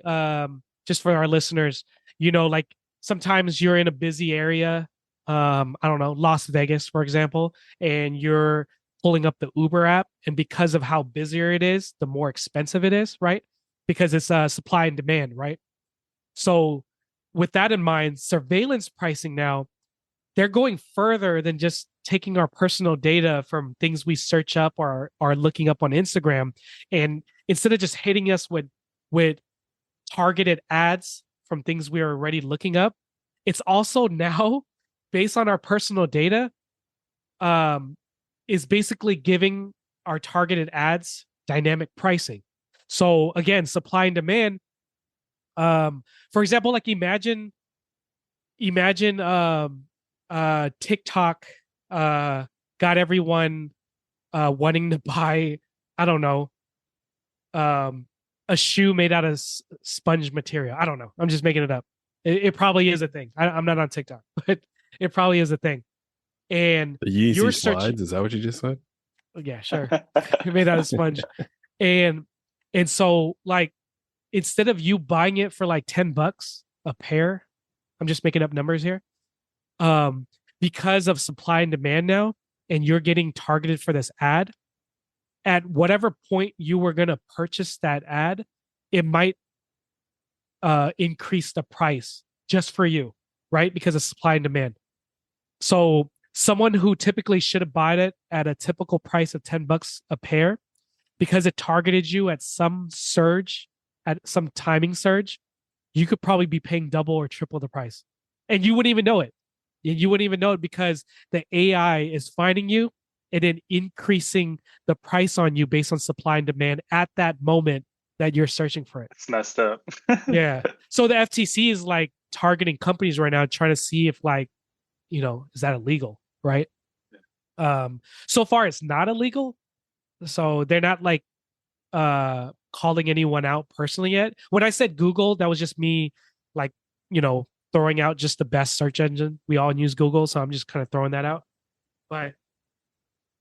just for our listeners, like sometimes you're in a busy area, I don't know, Las Vegas, for example, and you're pulling up the Uber app, and because of how busier it is, the more expensive it is, right? Because it's supply and demand, right? So with that in mind, surveillance pricing now, they're going further than just taking our personal data from things we search up or are looking up on Instagram, and instead of just hitting us with targeted ads from things we are already looking up, it's also now based on our personal data, um, is basically giving our targeted ads dynamic pricing. So again, supply and demand. For example, like imagine TikTok got everyone wanting to buy, I don't know, um a shoe made out of sponge material. I don't know. I'm just making it up. It probably is a thing. I'm not on TikTok, but it probably is a thing. And The you're Yeezy searching, slides. Is that what you just said? yeah, sure. Yeah. Made out of sponge. And so like instead of you buying it for like $10 a pair, I'm just making up numbers here. Um, because of supply and demand now, and you're getting targeted for this ad, at whatever point you were going to purchase that ad, it might increase the price just for you, right? Because of supply and demand. So someone who typically should have bought it at a typical price of $10 a pair, because it targeted you at some surge, at some timing surge, you could probably be paying double or triple the price. And you wouldn't even know it. You wouldn't even know it because the AI is finding you and then increasing the price on you based on supply and demand at that moment that you're searching for it. It's messed up. Yeah. So the FTC is like targeting companies right now, trying to see if like, is that illegal? Right. So far it's not illegal. So they're not like calling anyone out personally yet. When I said Google, that was just me like, throwing out just the best search engine. We all use Google, so I'm just kind of throwing that out. But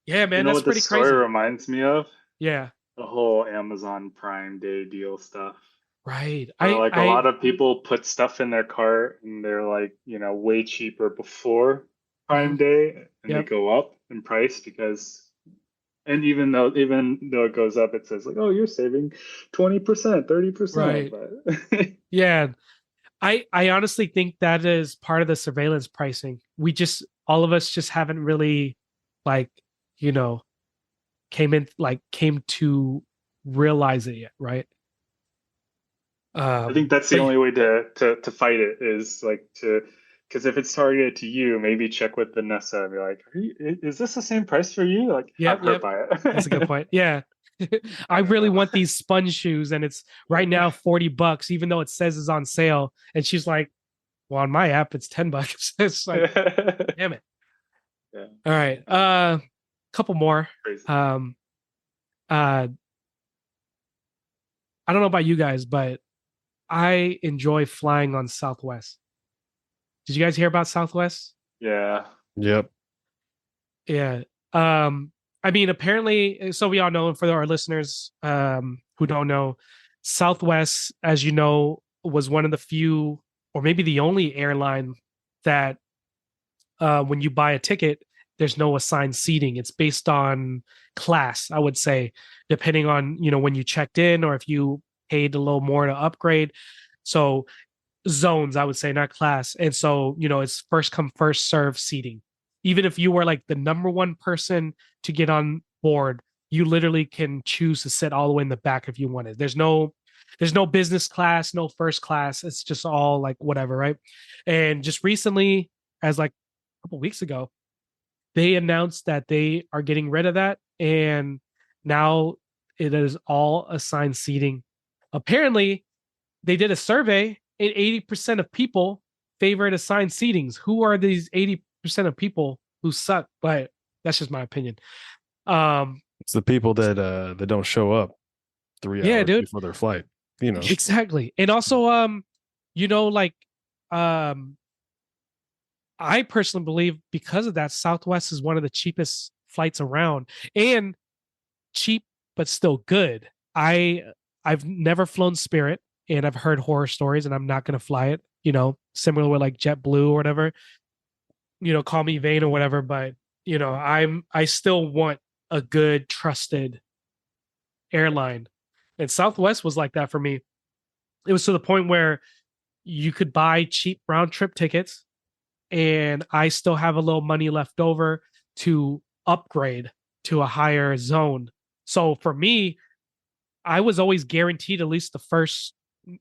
yeah, You man, know that's what this pretty story crazy. reminds me of? Yeah. The whole Amazon Prime Day deal stuff. Right. Where I like a I lot of people put stuff in their cart and they're like, way cheaper before Prime mhm. Day and they Yep. go up in price because and even though it goes up, it says like, oh, you're saving 20%, 30%. Right. But Yeah. I honestly think that is part of the surveillance pricing. We just all of us just haven't really like, you know, came to realize it yet, right? I think that's the But only way to fight it is like to because if it's targeted to you, maybe check with Vanessa and be like, is this the same price for you? Like have yep, her yep. buy That's a good it. point. Yeah. I I don't really know. want these sponge shoes and it's right now $40, even though it says it's on sale. And she's like, well, on my app, it's $10. It's like, damn it. Yeah, All right. Couple more. crazy. Um, uh, I don't know about you guys, but I enjoy flying on Southwest. Did you guys hear about Southwest? Yeah. Yep. Yeah. Um, I mean, apparently, so we all know, for our listeners who don't know, Southwest, as you know, was one of the few, or maybe the only airline that when you buy a ticket, there's no assigned seating. It's based on class, I would say, depending on, when you checked in or if you paid a little more to upgrade. So zones, I would say, not class. And so, it's first come, first serve seating. Even if you were like the number one person to get on board, you literally can choose to sit all the way in the back if you wanted. There's no business class, no first class. It's just all like whatever, right? And just recently, as like a couple weeks ago, they announced that they are getting rid of that. And now it is all assigned seating. Apparently, they did a survey and 80% of people favored assigned seatings. Who are these 80% of people who suck? But that's just my opinion. Um, It's the people that don't show up 3 yeah, hours dude. before their flight. You know. Exactly. And also, like, um, I personally believe because of that, Southwest is one of the cheapest flights around, and cheap but still good. I've never flown Spirit, and I've heard horror stories, and I'm not going to fly it. Similar with like JetBlue or whatever. Call me vain or whatever, but I still want a good, trusted airline, and Southwest was like that for me. It was to the point where you could buy cheap round trip tickets, and I still have a little money left over to upgrade to a higher zone. So for me, I was always guaranteed at least the first,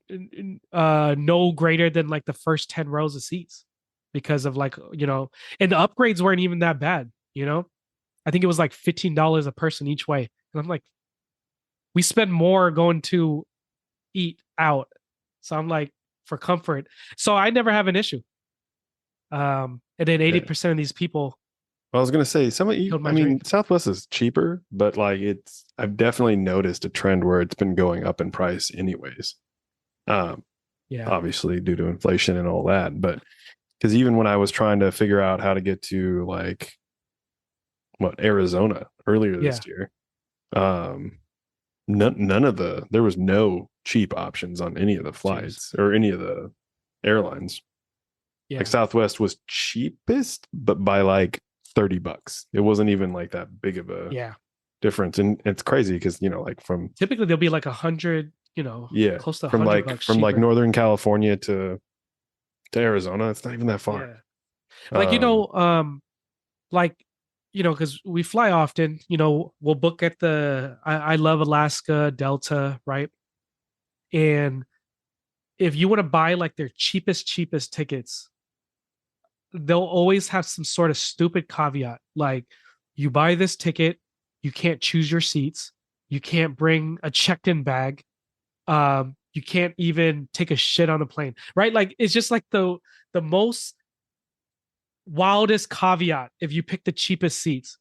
no greater than like the first 10 rows of seats because of like, and the upgrades weren't even that bad. I think it was like $15 a person each way. And I'm like, we spend more going to eat out. So I'm like, for comfort. So I never have an issue. And then 80% of these people I was gonna say some of you. killed my I mean, drink. Southwest is cheaper, but like I've definitely noticed a trend where it's been going up in price, anyways. Yeah. Obviously due to inflation and all that, but because even when I was trying to figure out how to get to like Arizona earlier this year, none of there was no cheap options on any of the flights or any of the airlines. Yeah. Like Southwest was cheapest, but by like $30. It wasn't even like that big of a difference. And it's crazy because like from typically there'll be like 100, close to from like $100 from cheaper. like Northern California to Arizona. It's not even that far. Like because we fly often, we'll book at I love Alaska, Delta, right? And if you want to buy like their cheapest tickets, they'll always have some sort of stupid caveat. Like, you buy this ticket, you can't choose your seats, you can't bring a checked-in bag, you can't even take a shit on the plane, right? Like, it's just like the most wildest caveat if you pick the cheapest seats.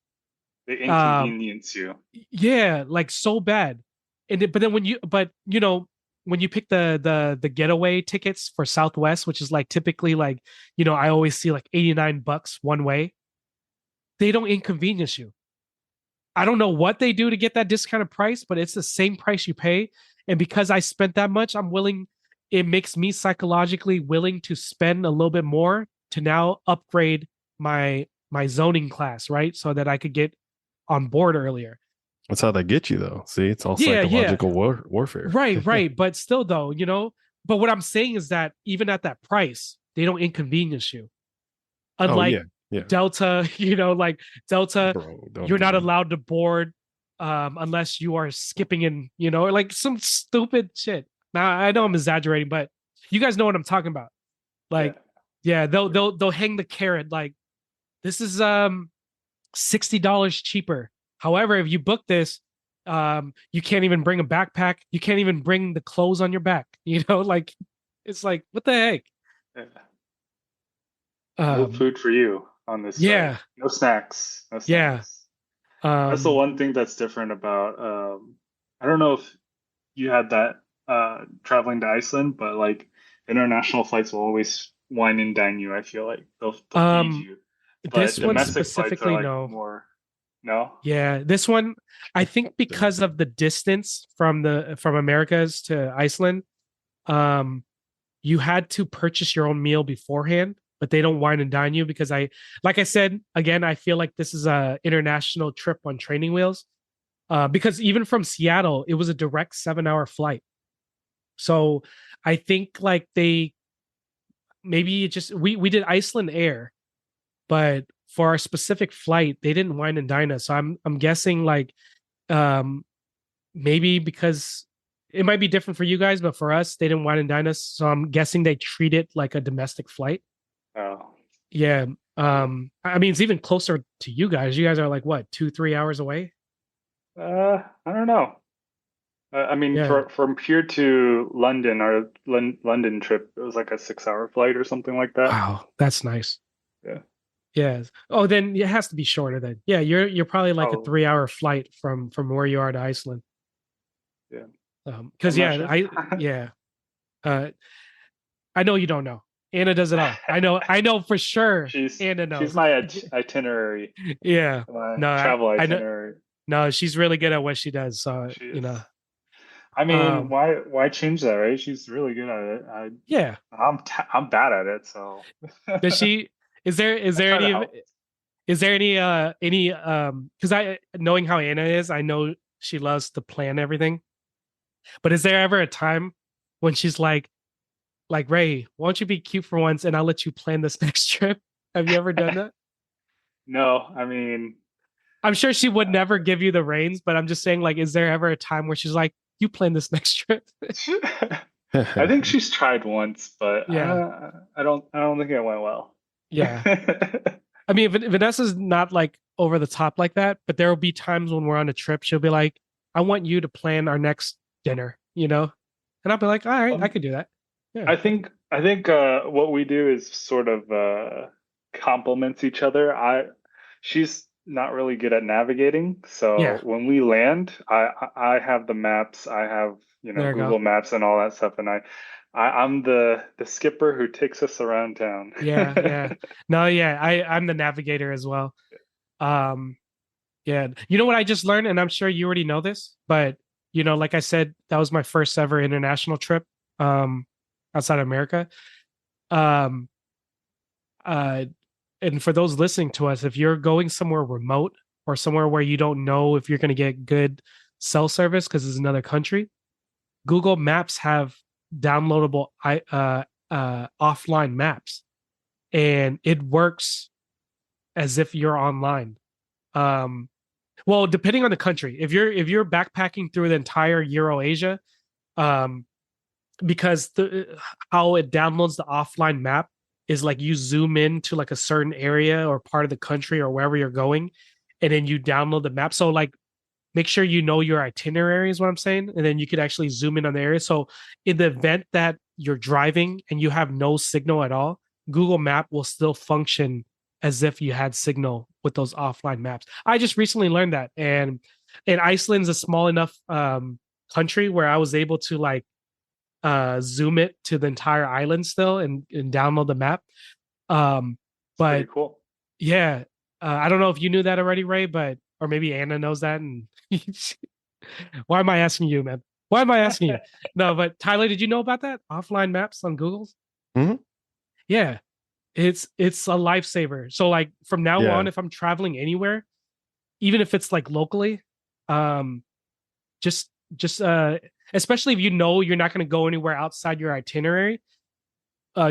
They inconvenience you. Yeah, like so bad. But then when you pick the getaway tickets for Southwest, which is like typically like, I always see like $89 one way, they don't inconvenience you. I don't know what they do to get that discounted price, but it's the same price you pay. And because I spent that much, it makes me psychologically willing to spend a little bit more to now upgrade my zoning class, right? So that I could get on board earlier. That's how they get you, though. See, it's all psychological warfare. Right. But still, though, but what I'm saying is that even at that price, they don't inconvenience you. Unlike Delta, like Delta, you're not allowed to board unless you are skipping in, like some stupid shit. Now, I know I'm exaggerating, but you guys know what I'm talking about. Like, they'll hang the carrot. Like, this is $60 cheaper. However, if you book this, you can't even bring a backpack. You can't even bring the clothes on your back. Like, it's like, what the heck? No food for you on this side. No snacks. No snacks. That's the one thing that's different about I don't know if you had that traveling to Iceland, but like international flights will always wine and dine you. I feel like they'll feed you. But this one domestic specifically, flights are like more. No. Yeah, this one, I think because of the distance from Americas to Iceland, you had to purchase your own meal beforehand, but they don't wine and dine you because like I said, again, I feel like this is a international trip on training wheels. Because even from Seattle, it was a direct 7-hour flight. So I think like we did Iceland Air, but for our specific flight, they didn't wine and dine us. So I'm guessing like maybe because it might be different for you guys, but for us, they didn't wine and dine us. So I'm guessing they treat it like a domestic flight. Oh. Yeah. I mean, it's even closer to you guys. You guys are like what, 2-3 hours away? I don't know. I mean, from here to London, our London trip, it was like a 6-hour flight or something like that. Wow, that's nice. Yeah. Yeah. Oh, then it has to be shorter then. Yeah, you're probably like a 3-hour flight from where you are to Iceland. Yeah. Because I know you don't know. Anna does it all. I know for sure. Anna She's knows. my itinerary, Yeah. my No, travel I know. itinerary. No, she's really good at what she does. So, She you is. know, I mean, um, why change that, right? She's really good at it. yeah. I'm bad at it, so Does she, is I there try to any, help. is there because knowing how Anna is, I know she loves to plan everything. But is there ever a time when she's like, Ray, why don't you be cute for once and I'll let you plan this next trip? Have you ever done that? No, I mean, I'm sure she would never give you the reins, but I'm just saying, like, is there ever a time where she's like, you plan this next trip? I think she's tried once, but Yeah. I don't think it went well. Yeah. I mean, Vanessa's not like over the top like that, but there will be times when we're on a trip, she'll be like, I want you to plan our next dinner, you know? And I'll be like, all right, I Um, could do that. Yeah. I think what we do is sort of complements each other. She's not really good at navigating, so Yeah. when we land, I have the maps, I have, you know, There you go. Google Maps and all that stuff, and I'm the skipper who takes us around town. Yeah. Yeah. No, yeah. I'm the navigator as well. Um, yeah. You know what I just learned, and I'm sure you already know this, but you know, like I said, that was my first ever international trip um outside of America. Um uh and for those listening to us, if you're going somewhere remote or somewhere where you don't know if you're going to get good cell service because it's another country, Google Maps have downloadable offline maps, and it works as if you're online. Um, well, depending on the country, if you're backpacking through the entire Eurasia, um, because how it downloads the offline map is like you zoom in to like a certain area or part of the country or wherever you're going, and then you download the map. So like make sure you know your itinerary is what I'm saying, and then you could actually zoom in on the area. So in the event that you're driving and you have no signal at all, Google Map will still function as if you had signal with those offline maps. I just recently learned that, and Iceland's a small enough country where I was able to like zoom it to the entire island still and download the map. Um, It's pretty but cool. yeah, I don't know if you knew that already, Ray, but or maybe Anna knows that. And why am I asking you, man? Why am I asking you? No, but Tyler, did you know about that offline maps on Google's? Mhm. Yeah, it's a lifesaver. So like from now Yeah. on, if I'm traveling anywhere, even if it's like locally, um, just especially if you know you're not going to go anywhere outside your itinerary,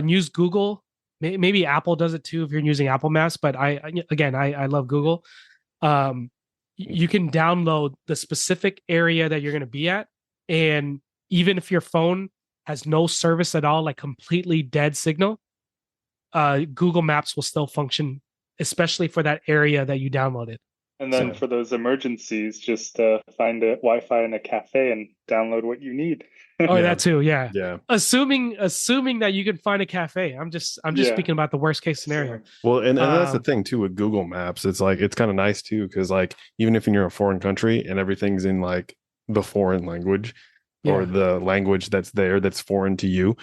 use Google. Maybe Apple does it too if you're using Apple Maps, but I love Google. Um, you can download the specific area that you're going to be at, and even if your phone has no service at all, like completely dead signal, Google Maps will still function, especially for that area that you downloaded. And then So, for those emergencies, just find a Wi-Fi in a cafe and download what you need. oh, Yeah. that too, yeah. Yeah. Assuming that you can find a cafe. I'm just Yeah, speaking about the worst case scenario. assuming. Well, and that's the Um, thing too with Google Maps. It's like it's kind of nice too because like even if you're in a foreign country and everything's in like the foreign language or yeah. the language that's there that's foreign to you,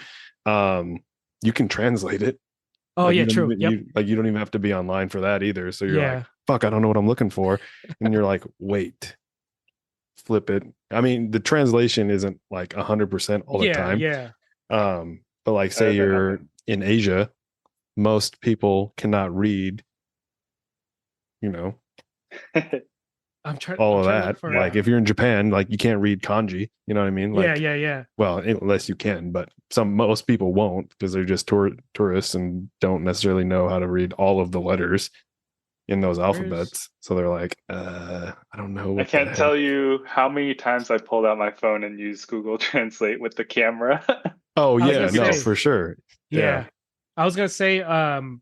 um, you can translate it. Oh Like yeah, you don't true. even Yep. you don't even have to be online for that either. So you're like, Yeah. fuck, I don't know what I'm looking for, and you're like, wait, flip it. I mean, the translation isn't like 100% all the Yeah. time. Yeah. But like say Better than you're nothing. in Asia, most people cannot read, you know, I'm trying. all I'm of trying to look that. for. Like if you're in Japan, like you can't read kanji, you know what I mean? Yeah. Like, Yeah. Yeah. well, unless you can, but most people won't because they're just tourists and don't necessarily know how to read all of the letters in those Where's? alphabets. So they're like, I don't know I what the can't heck. tell you how many times I pulled out my phone and used Google Translate with the camera. Oh I was yeah, gonna You no, just say. for sure. Yeah. Yeah. I was gonna say. I'm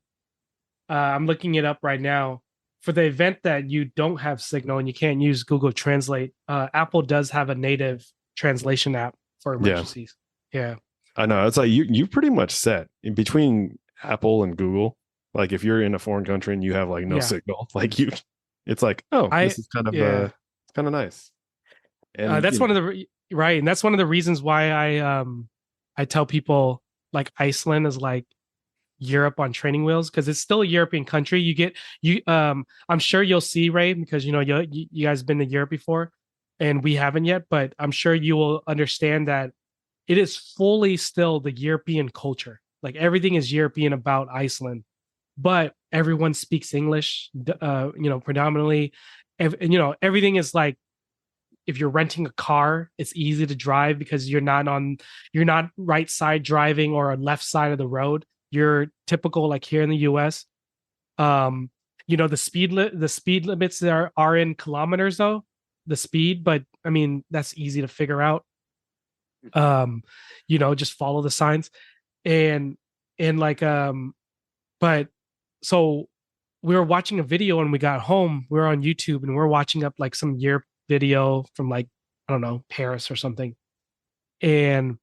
looking it up right now. For the event that you don't have Signal and you can't use Google Translate, Apple does have a native translation app for Yeah. emergencies. Yeah. I know. It's like you pretty much set in between Apple and Google. Like if you're in a foreign country and you have like no Yeah. signal, like you it's like, oh, I this is kind of yeah. it's kind of nice. And That's one of the right, and that's one of the reasons why I tell people like Iceland is like Europe on training wheels because it's still a European country. I'm sure you'll see, Ray, because you guys been to Europe before and we haven't yet, but I'm sure you will understand that it is fully still the European culture. Like everything is European about Iceland, but everyone speaks English, predominantly. And, everything is like, if you're renting a car, it's easy to drive because you're not right side driving or left side of the road. You're typical like here in the US. The speed limits are in kilometers though, the speed, but I mean that's easy to figure out. Just follow the signs. And like but so we were watching a video when we got home. We were on YouTube and we're watching up like some Europe video from like, I don't know, Paris or something. And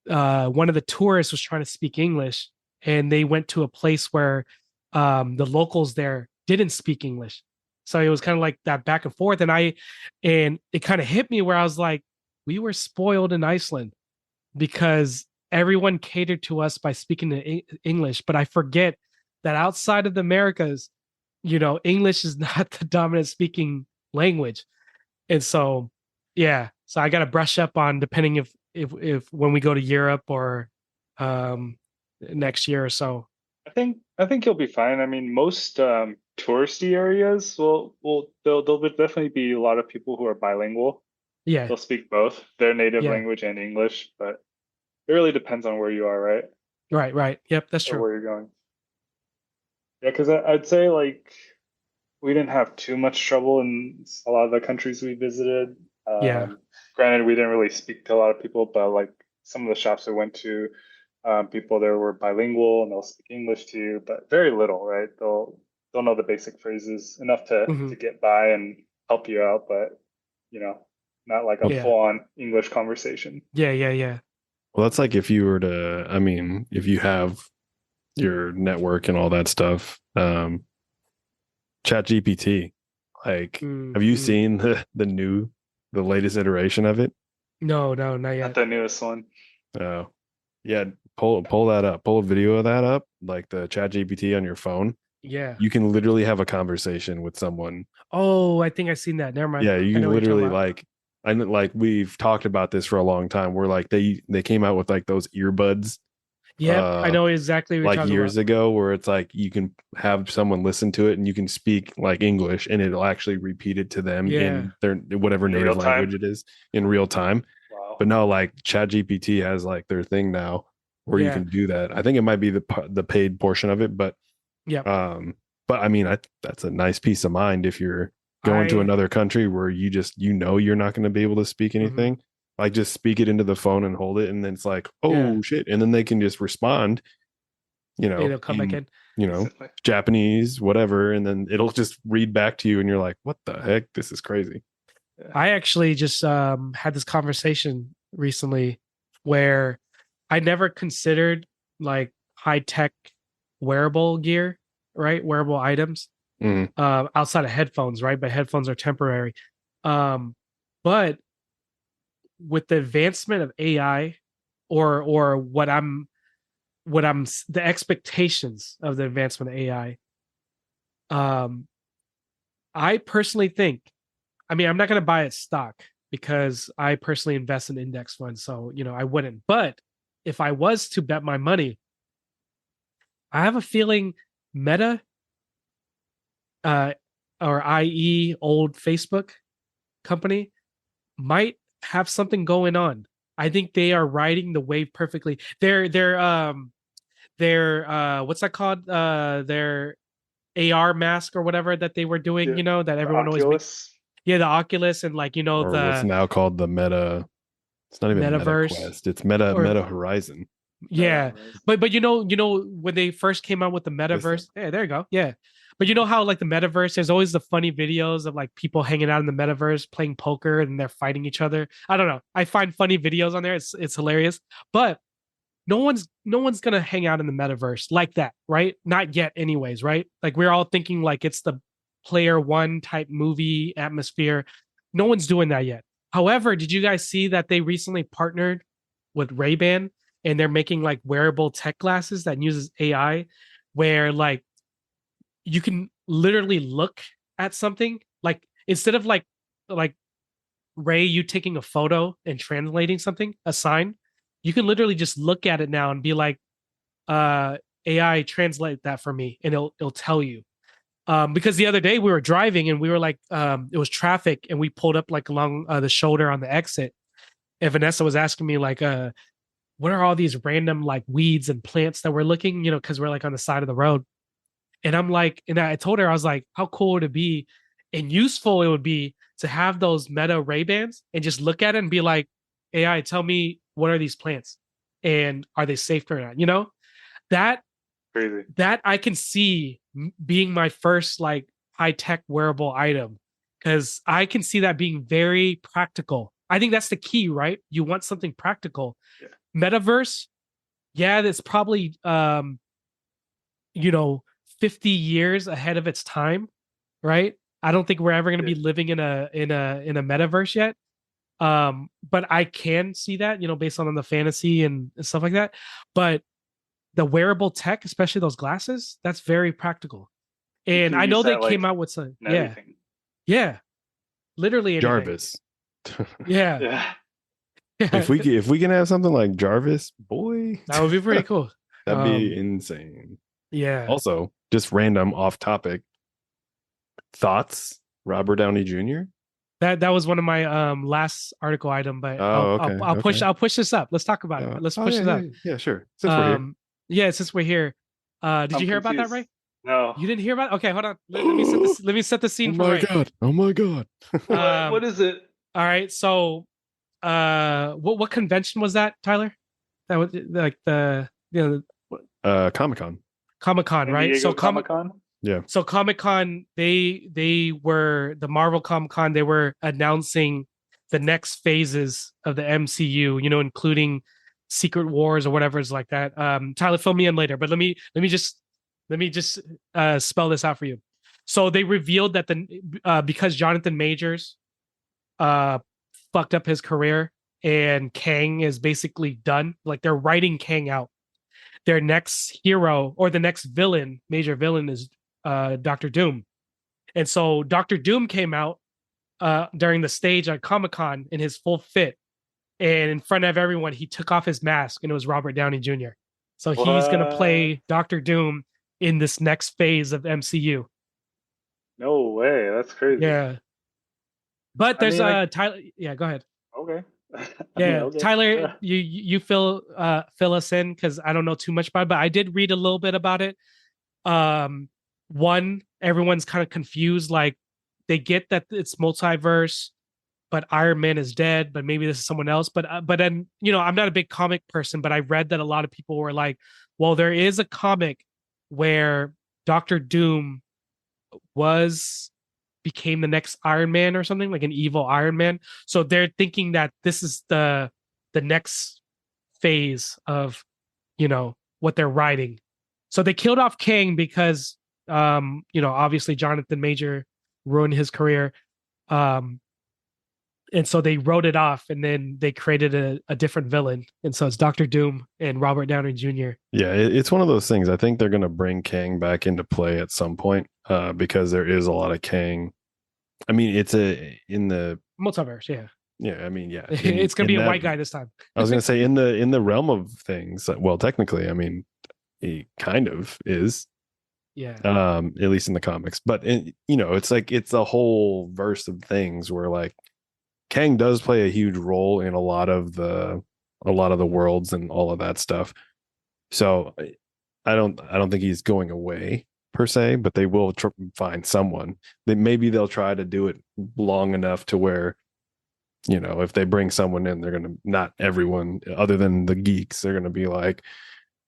one of the tourists was trying to speak English and they went to a place where the locals there didn't speak English. So it was kind of like that back and forth. And it kind of hit me where I was like, we were spoiled in Iceland because everyone catered to us by speaking English. But I forget that outside of the Americas, English is not the dominant speaking language. And so, yeah, so I got to brush up on depending if when we go to Europe or next year or so. I think you'll be fine. I mean, most touristy areas there'll definitely be a lot of people who are bilingual. Yeah. They'll speak both their native language and English, but it really depends on where you are, right? Right. Yep, that's true. Or where you're going. Yeah, because I'd say like we didn't have too much trouble in a lot of the countries we visited. Granted, we didn't really speak to a lot of people, but like some of the shops we went to, people there were bilingual and they'll speak English to you, but very little, right? They'll know the basic phrases enough to get by and help you out, but not like a full-on English conversation. Yeah. Well, that's like if you were to, I mean, if you have your network and all that stuff, Chat GPT, like, have you seen the latest iteration of it? No, not yet. Not the newest one. Oh, yeah. Pull that up. Pull a video of that up, like the Chat GPT on your phone. Yeah. You can literally have a conversation with someone. Oh, I think I've seen that. Never mind. Yeah, you can literally like we've talked about this for a long time. Where like they came out with like those earbuds. Yeah, I know exactly what like years ago, where it's like you can have someone listen to it and you can speak like English and it'll actually repeat it to them in their whatever native language it is in real time. Wow. But no, like Chat GPT has like their thing now where you can do that. I think it might be the paid portion of it, but but I mean that's a nice peace of mind if you're going to another country where you're not going to be able to speak anything. Like just speak it into the phone and hold it, and then it's like, shit, and then they can just respond. They'll come back in. Japanese, whatever, and then it'll just read back to you, and you're like, what the heck? This is crazy. I actually just had this conversation recently where I never considered like high tech wearable gear, right? Wearable items outside of headphones, right? But headphones are temporary. But with the advancement of AI or what I'm the expectations of the advancement of AI, I personally think, I mean, I'm not going to buy it stock because I personally invest in index funds. So, I wouldn't, but if I was to bet my money, I have a feeling Meta, or i.e. old Facebook company might have something going on. I think they are riding the wave perfectly. They're what's that called? Their AR mask or whatever that they were doing, that everyone always makes. Yeah, the Oculus and like, or what's now called the Meta. It's not even Metaverse. Meta Quest. It's Meta Horizon. Yeah. But when they first came out with the Metaverse, there you go. Yeah. But you know how like the Metaverse, there's always the funny videos of like people hanging out in the Metaverse playing poker and they're fighting each other. I don't know. I find funny videos on there. It's hilarious. But no one's gonna hang out in the Metaverse like that, right? Not yet, anyways, right? Like we're all thinking like it's the Player One type movie atmosphere. No one's doing that yet. However, did you guys see that they recently partnered with Ray-Ban and they're making like wearable tech glasses that uses AI, where like you can literally look at something like instead of like Ray, you taking a photo and translating something, a sign, you can literally just look at it now and be like, AI translate that for me, and it'll tell you. Because the other day we were driving and we were like, it was traffic and we pulled up like along the shoulder on the exit, and Vanessa was asking me like, what are all these random like weeds and plants that we're looking, because we're like on the side of the road. And I'm like, and I told her, I was like, how cool would it be and useful it would be to have those Meta Ray-Bans and just look at it and be like, AI, tell me what are these plants and are they safe or not? That Crazy. that I can see being my first like high-tech wearable item, because I can see that being very practical. I think that's the key, right? You want something practical. Yeah. Metaverse, yeah, that's probably you know 50 years ahead of its time, right? I don't think we're ever going to be living in a metaverse yet. But I can see that, based on the fantasy and stuff like that. But the wearable tech, especially those glasses, that's very practical. And I know they came out with some, everything. Yeah, literally anything. Jarvis. Yeah. Yeah. If we can have something like Jarvis, boy, that would be pretty cool. That'd be insane. Yeah. Also, just random off topic thoughts. Robert Downey Jr. That was one of my last article item, but I'll push this up. Let's talk about it. Let's push it up. Yeah, sure. Since we're here. Yeah, since we're here. Did you hear about that, Ray? No. You didn't hear about it? Okay, hold on. Let me set the scene for Ray. Oh my god. What is it? All right, so what convention was that, Tyler? That was like the Comic-Con. Comic-Con, right? So Comic-Con? Yeah. So Comic-Con, they were the Marvel Comic-Con, they were announcing the next phases of the MCU, including Secret Wars or whatever is like that. Tyler, fill me in later, but let me just spell this out for you. So they revealed that because Jonathan Majors fucked up his career and Kang is basically done, like they're writing Kang out. Their next hero or the next major villain is Doctor Doom. And so Doctor Doom came out during the stage at Comic-Con in his full fit. And in front of everyone, he took off his mask and it was Robert Downey Jr. So he's going to play Doctor Doom in this next phase of MCU. No way. That's crazy. Yeah. But there's Tyler. Yeah, go ahead. Okay. Yeah, okay. Tyler, you fill us in because I don't know too much about it, but I did read a little bit about it. One, everyone's kind of confused. Like they get that it's multiverse, but Iron Man is dead, but maybe this is someone else. But then, I'm not a big comic person, but I read that a lot of people were like, well, there is a comic where Doctor Doom became the next Iron Man or something, like an evil Iron Man. So they're thinking that this is the next phase of, what they're writing. So they killed off Kang because, obviously Jonathan Major ruined his career. And so they wrote it off and then they created a different villain. And so it's Doctor Doom and Robert Downey Jr. Yeah, it's one of those things. I think they're going to bring Kang back into play at some point because there is a lot of Kang. I mean, it's in the multiverse. Yeah. Yeah. I mean, yeah. It's going to be a white guy this time. I was going to say in the realm of things. Well, technically, I mean, he kind of is. Yeah. At least in the comics. But, it's like it's a whole verse of things where like, Kang does play a huge role in a lot of the worlds and all of that stuff. So I don't think he's going away per se, but they will find someone. Maybe they'll try to do it long enough to where, if they bring someone in, they're going to, not everyone other than the geeks, they're going to be like,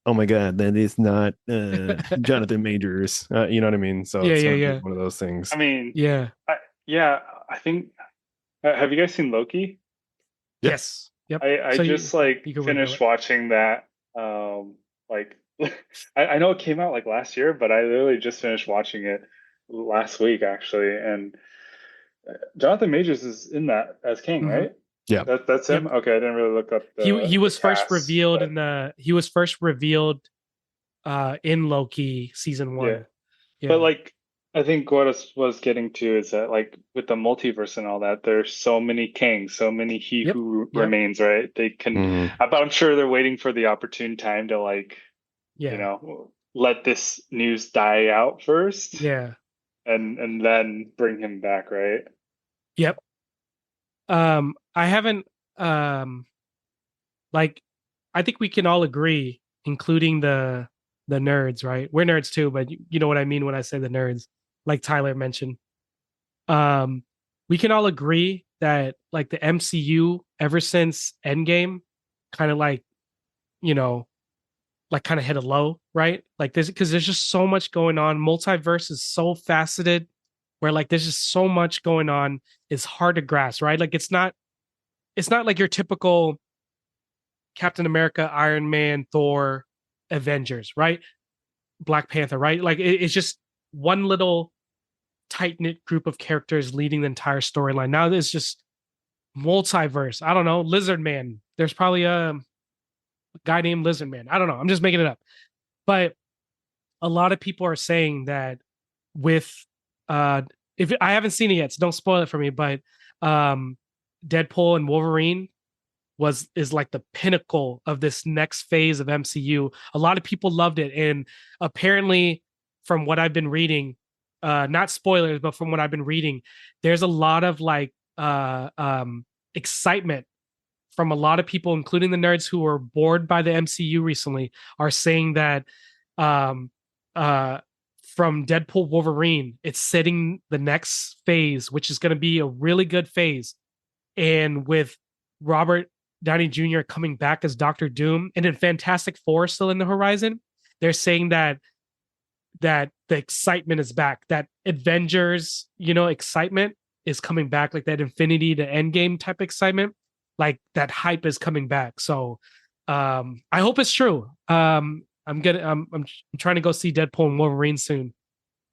oh my God, that is not Jonathan Majors. You know what I mean? So it's one of those things. I mean, yeah. I think, have you guys seen Loki? Yes. Yep. I just finished watching that. I know it came out like last year, but I literally just finished watching it last week actually. And Jonathan Majors is in that as King, right? Yeah. That's him. Yep. Okay, I didn't really look up He the was first cast, revealed but in the he was first revealed in Loki season yeah. 1. But Yeah. like, I think what I was getting to is that like with the multiverse and all that, there's so many kings, so many he Yep. who Yep. remains, right? They can, Mhm. but I'm sure they're waiting for the opportune time to like, Yeah. let this news die out first, Yeah. and then bring him back, right? Yep. I haven't um like I think we can all agree, including the nerds, right? We're nerds too, but you know what I mean when I say the nerds, like Tyler mentioned. Um, we can all agree that like the MCU ever since Endgame, kind of like you know like kind of hit a low, right? Like there's because there's just so much going on. Multiverse is so faceted, where like there's just so much going on. It's hard to grasp, right? Like it's not like your typical Captain America, Iron Man, Thor, Avengers, right? Black Panther, right? Like it's just one little tight knit group of characters leading the entire storyline. Now there's just multiverse. I don't know, Lizard Man. There's probably a guy named Lizard Man. I don't know. I'm just making it up. But a lot of people are saying that with uh if I haven't seen it yet, so don't spoil it for me, but um Deadpool and Wolverine is like the pinnacle of this next phase of MCU. A lot of people loved it, and apparently, from what I've been reading, not spoilers, but from what I've been reading, there's a lot of like excitement from a lot of people, including the nerds who were bored by the MCU recently, are saying that um, uh, from Deadpool Wolverine, it's setting the next phase, which is going to be a really good phase. And with Robert Downey Jr. coming back as Doctor Doom, and then Fantastic Four still in the horizon, they're saying that the excitement is back. That Avengers, excitement is coming back, like that Infinity to Endgame type excitement. Like that hype is coming back. So I hope it's true. I'm trying to go see Deadpool and Wolverine soon.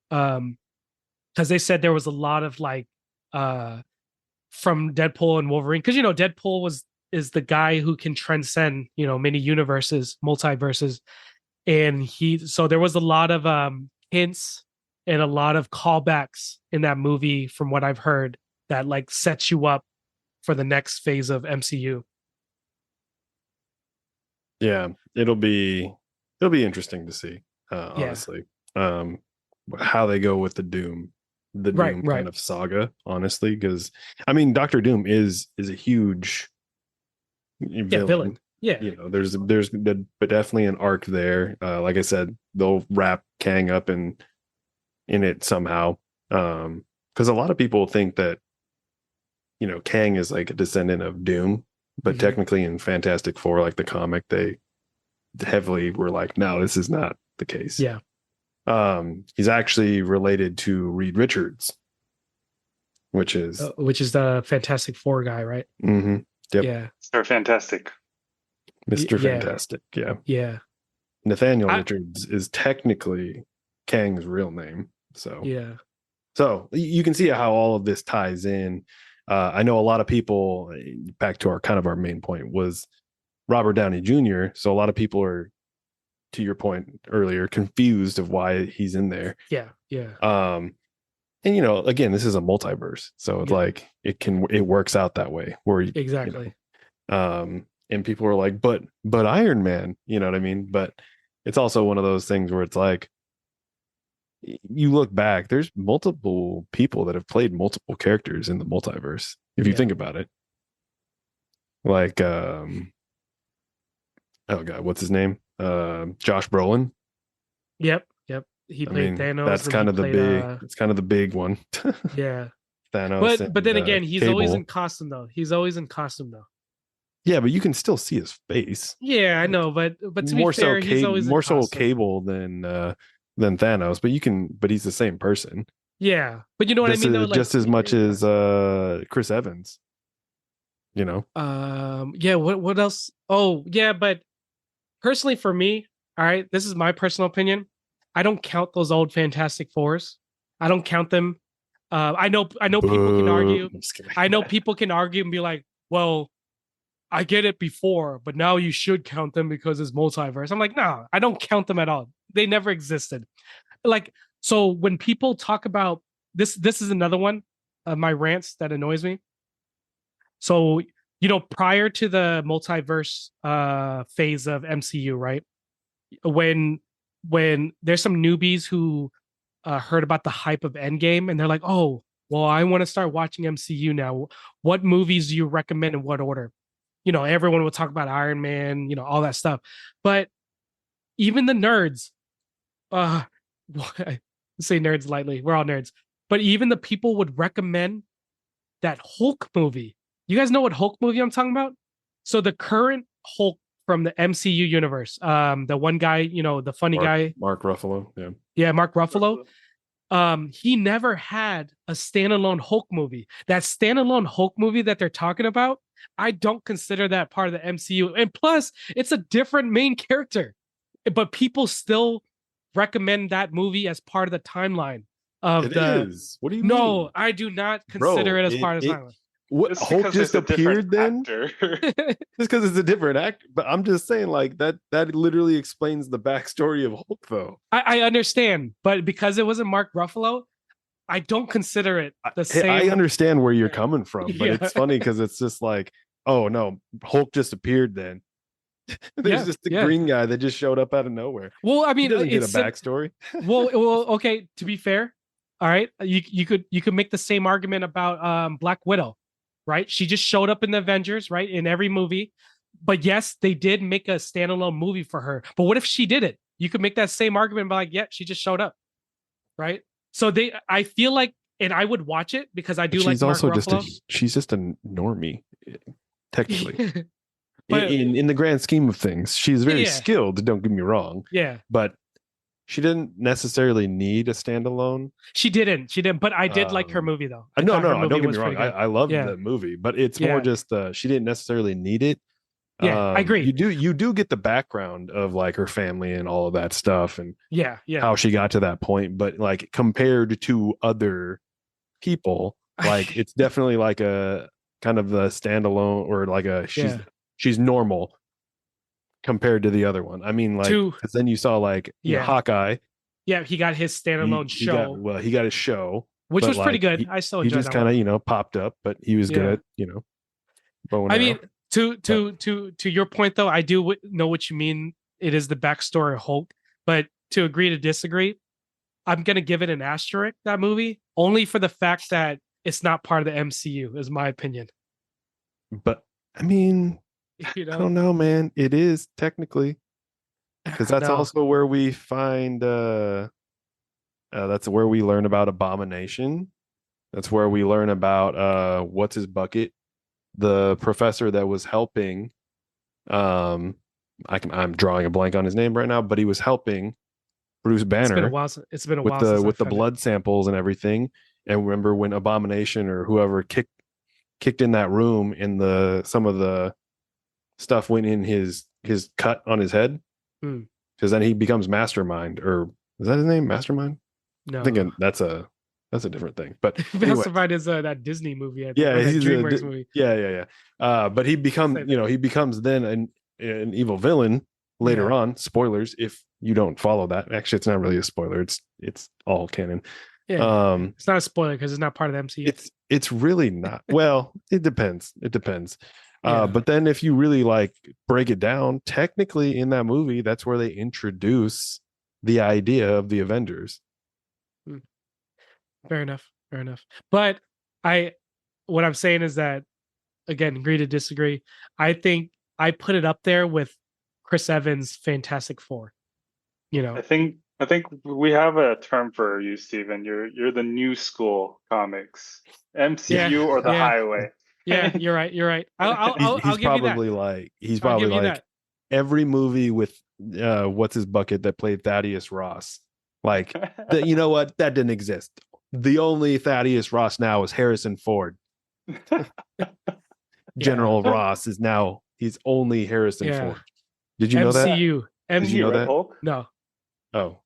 Because they said there was a lot of like from Deadpool and Wolverine. Because Deadpool is the guy who can transcend, many universes, multiverses. And so there was a lot of hints and a lot of callbacks in that movie from what I've heard that like sets you up for the next phase of MCU. Yeah, it'll be interesting to see, Yeah. honestly. Um, how they go with the Right, Doom kind right. of saga, honestly, because I mean, Doctor Doom is a huge Yeah, villain. villain. Yeah. But definitely an arc there. Like I said, they'll wrap Kang up in it somehow. Because a lot of people think that Kang is like a descendant of Doom, but Mhm. technically in Fantastic Four, like the comic, they heavily were like, no, this is not the case. Yeah. He's actually related to Reed Richards, which is Which is the Fantastic Four guy, right? yep, Yeah. They're fantastic. Mr. Yeah. Fantastic. Yeah. Yeah. Nathaniel I, Richards is technically Kang's real name. So yeah. you can see how all of this ties in. I know a lot of people, back to our main point, was Robert Downey Jr. So a lot of people are, to your point earlier, confused of why he's in there. Yeah. Yeah. And again, this is a multiverse, so it's Yeah. like it works out that way where Exactly. and people are like, but Iron Man, you know what I mean? But it's also one of those things where it's like, you look back, there's multiple people that have played multiple characters in the multiverse, if you Yeah. think about it. Like oh god, what's his name? Josh Brolin. Yep. Yep. He I played mean, Thanos, that's and he kind of the played big it's kind of the big one. yeah. Thanos But and then again, he's always in Cable. costume though. He's always in costume though. Yeah, but you can still see his face. Yeah, I know, but to be fair, he's always in More so costume. Cable than Thanos, but he's the same person. Yeah, but you know what I Just mean though. Like, just as much as Chris Evans. yeah. What else? Oh, yeah. But personally, for me, all right, this is my personal opinion. I don't count those old Fantastic Fours. I don't count them. I know people can Boo. argue. I'm just kidding. I know people can argue and be like, well, I get it before, but now you should count them because it's multiverse. I'm like, no, I don't count them at all. They never existed. Like, so when people talk about this is another one of my rants that annoys me. So, prior to the multiverse phase of MCU, right? When there's some newbies who heard about the hype of Endgame and they're like, oh, well, I want to start watching MCU now. What movies do you recommend in what order? Everyone will talk about Iron Man, all that stuff. But even the nerds, uh, I say nerds lightly, we're all nerds, but even the people would recommend that Hulk movie. You guys know what Hulk movie I'm talking about? So the current Hulk from the MCU universe, the one guy, the funny guy, Mark Ruffalo, yeah, Mark Ruffalo. He never had a standalone Hulk movie. That standalone Hulk movie that they're talking about, I don't consider that part of the MCU. And plus, it's a different main character, but people still recommend that movie as part of the timeline of it the. is. What do you No, mean? I do not consider it as part of the timeline. What Just Hulk because just it's a appeared different then? actor. Just because it's a different actor. But I'm just saying, like that literally explains the backstory of Hulk, though. I understand, but because it wasn't Mark Ruffalo, I don't consider it the same. I understand where you're Yeah. coming from, but Yeah. it's funny because it's just like, oh no, Hulk just appeared then. There's Yeah, just a yeah. green guy that just showed up out of nowhere. Well, I He mean, doesn't get a it's backstory. well, okay. To be fair, all right, you could make the same argument about Black Widow, right? She just showed up in the Avengers, right, in every movie. But yes, they did make a standalone movie for her. But what if she did it? You could make that same argument by like, yeah, she just showed up, right? So I feel like, and I would watch it because I do But like she's Mark also Ruffalo. she's just a normie, technically. But in the grand scheme of things, she's very yeah, skilled. Don't get me wrong, yeah, but she didn't necessarily need a standalone. she didn't. But I did like her movie though. I No, thought her no, don't movie get me was wrong. pretty good. I loved Yeah, the movie, but it's more yeah, just she didn't necessarily need it. yeah. I agree. You do get the background of like her family and all of that stuff and Yeah, yeah. how she got to that point, but like compared to other people, like it's definitely like a kind of a standalone or like a she's normal compared to the other one. I mean, like, because then you saw like Hawkeye. Yeah, he got his standalone show. He got his show, which was like, pretty good. I still enjoyed he just that kind of popped up, but he was good at bow and I arrow. mean, to your point though, I do know what you mean. It is the backstory of Hulk, but to agree to disagree, I'm gonna give it an asterisk, that movie, only for the fact that it's not part of the MCU, is my opinion. But I mean, I don't know, man. It is technically, because that's also where we find that's where we learn about Abomination. That's where we learn about what's his bucket, the professor that was helping. I'm drawing a blank on his name right now, but he was helping Bruce Banner. It's been a while with the blood samples and everything. And remember when Abomination or whoever kicked in that room and some of the stuff went in his cut on his head, because then he becomes Mastermind, or is that his name, Mastermind? No, I'm thinking that's a different thing. But Mastermind is that Disney movie. I think, yeah, he's DreamWorks movie. Yeah. But he becomes then an evil villain later on. Spoilers if you don't follow that. Actually, it's not really a spoiler. It's all canon. Yeah, it's not a spoiler because it's not part of the MCU. It's really not. Well, it depends. But then if you really like break it down, technically in that movie, that's where they introduce the idea of the Avengers. Fair enough. But what I'm saying is that, again, agree to disagree. I think I put it up there with Chris Evans' Fantastic Four. I think we have a term for you, Steven. You're the new school comics, MCU or the highway. Yeah, you're right. He's probably like every movie with what's his bucket that played Thaddeus Ross. Like, you know what? That didn't exist. The only Thaddeus Ross now is Harrison Ford. General Ross is now, he's only Harrison Ford. Did you know that? MCU. Did you know that? Hulk? No. Oh,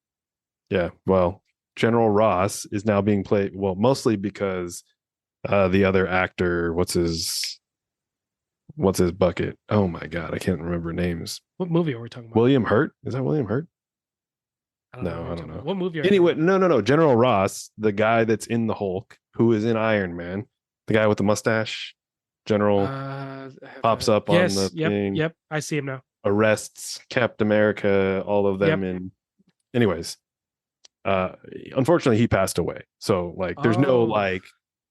yeah. Well, General Ross is now being played, well, mostly because the other actor, what's his what's his bucket? Oh my god, I can't remember names. What movie are we talking about? William Hurt? Is that William Hurt? I don't know. No, I don't know. What movie are you Anyway, talking about? no. General Ross, the guy that's in the Hulk, who is in Iron Man, the guy with the mustache. General pops up on the Yes. Yep. thing, Yep. I see him now. arrests Captain America, all of them. Yep. And anyways, unfortunately, he passed away. So like, there's no like,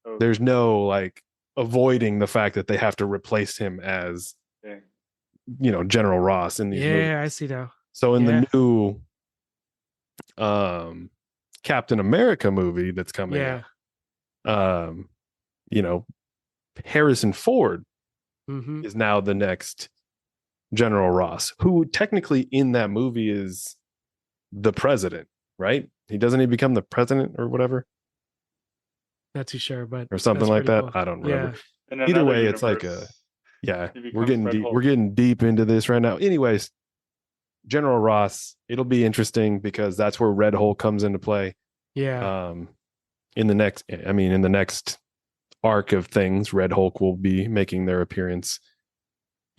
Oh, there's no like avoiding the fact that they have to replace him as okay. General Ross in these movies. Yeah, I see now. So in Yeah. the new Captain America movie that's coming Yeah. out, Harrison Ford Mm-hmm. is now the next General Ross, who technically in that movie is the president, right? Doesn't he become the president or whatever? Not too sure, but Or something that's like pretty that. cool. I don't remember. In Either another way, it's like universe, yeah, he we're becomes getting Red deep. Hulk. We're getting deep into this right now. Anyways, General Ross, it'll be interesting because that's where Red Hulk comes into play. Yeah. In the next arc of things, Red Hulk will be making their appearance.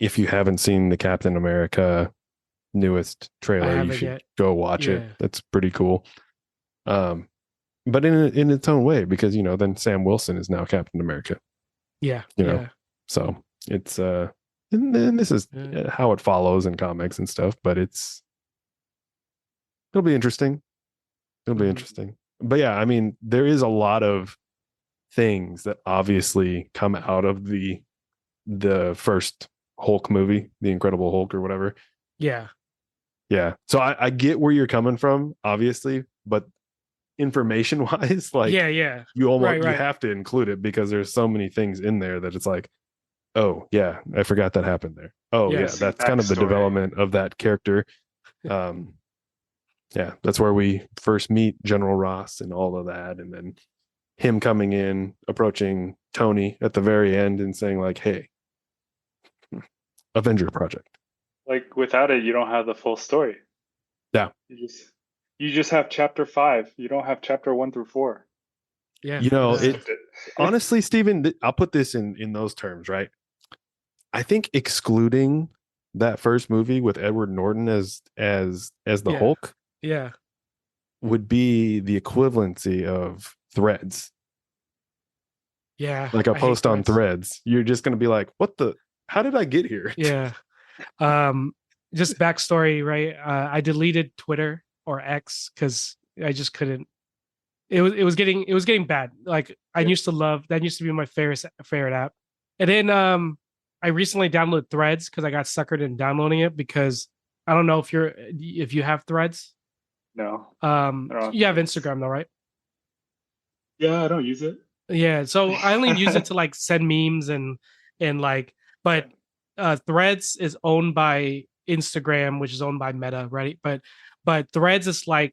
If you haven't seen the Captain America newest trailer, you should go watch it. That's pretty cool. But in its own way, because then Sam Wilson is now Captain America. Yeah. So it's and then this is how it follows in comics and stuff, but it'll be interesting. It'll be interesting. But yeah, I mean, there is a lot of things that obviously come out of the first Hulk movie, The Incredible Hulk or whatever. Yeah. Yeah. So I get where you're coming from, obviously, but information wise, like you almost you have to include it because there's so many things in there that it's like, oh yeah, I forgot that happened there. Oh yeah, that's kind of the development of that character. Yeah, that's where we first meet General Ross and all of that, and then him coming in, approaching Tony at the very end and saying like, hey, Avenger Project. Like without it, you don't have the full story. Yeah. You just have chapter 5. You don't have chapter 1 through 4. Yeah. It honestly, Steven, I'll put this in those terms, right? I think excluding that first movie with Edward Norton as the Hulk, would be the equivalency of Threads. Yeah. Like a post on Threads. You're just going to be like, how did I get here? Yeah. Just backstory, right? I deleted Twitter or X because I just couldn't. It was getting bad. Like I used to love that. Used to be my favorite app. And then I recently downloaded Threads because I got suckered in downloading it because I don't know if you have Threads. No. You have Instagram though, right? Yeah, I don't use it. Yeah, so I only use it to like send memes and like, but Threads is owned by Instagram, which is owned by Meta, right? But Threads is like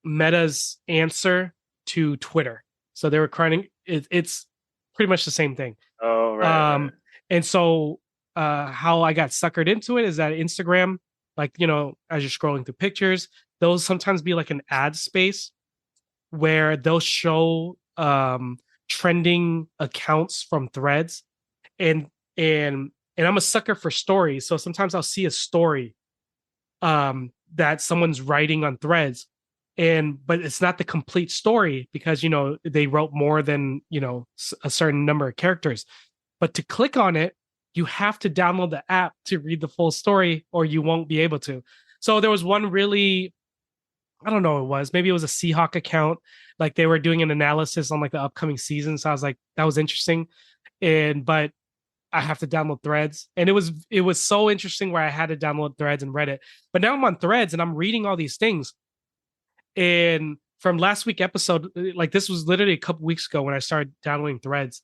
Meta's answer to Twitter. So they were crying. It's pretty much the same thing. Oh, right. And so how I got suckered into it is that Instagram, like, as you're scrolling through pictures, they'll sometimes be like an ad space where they'll show trending accounts from Threads. And I'm a sucker for stories. So sometimes I'll see a story that someone's writing on Threads, but it's not the complete story because they wrote more than a certain number of characters. But to click on it, you have to download the app to read the full story, or you won't be able to. So there was one really, I don't know what it was. Maybe it was a Seahawk account. Like they were doing an analysis on like the upcoming season. So I was like, that was interesting. But I have to download Threads. And it was so interesting where I had to download Threads and read it. But now I'm on Threads and I'm reading all these things. And from last week's episode, like this was literally a couple weeks ago when I started downloading Threads.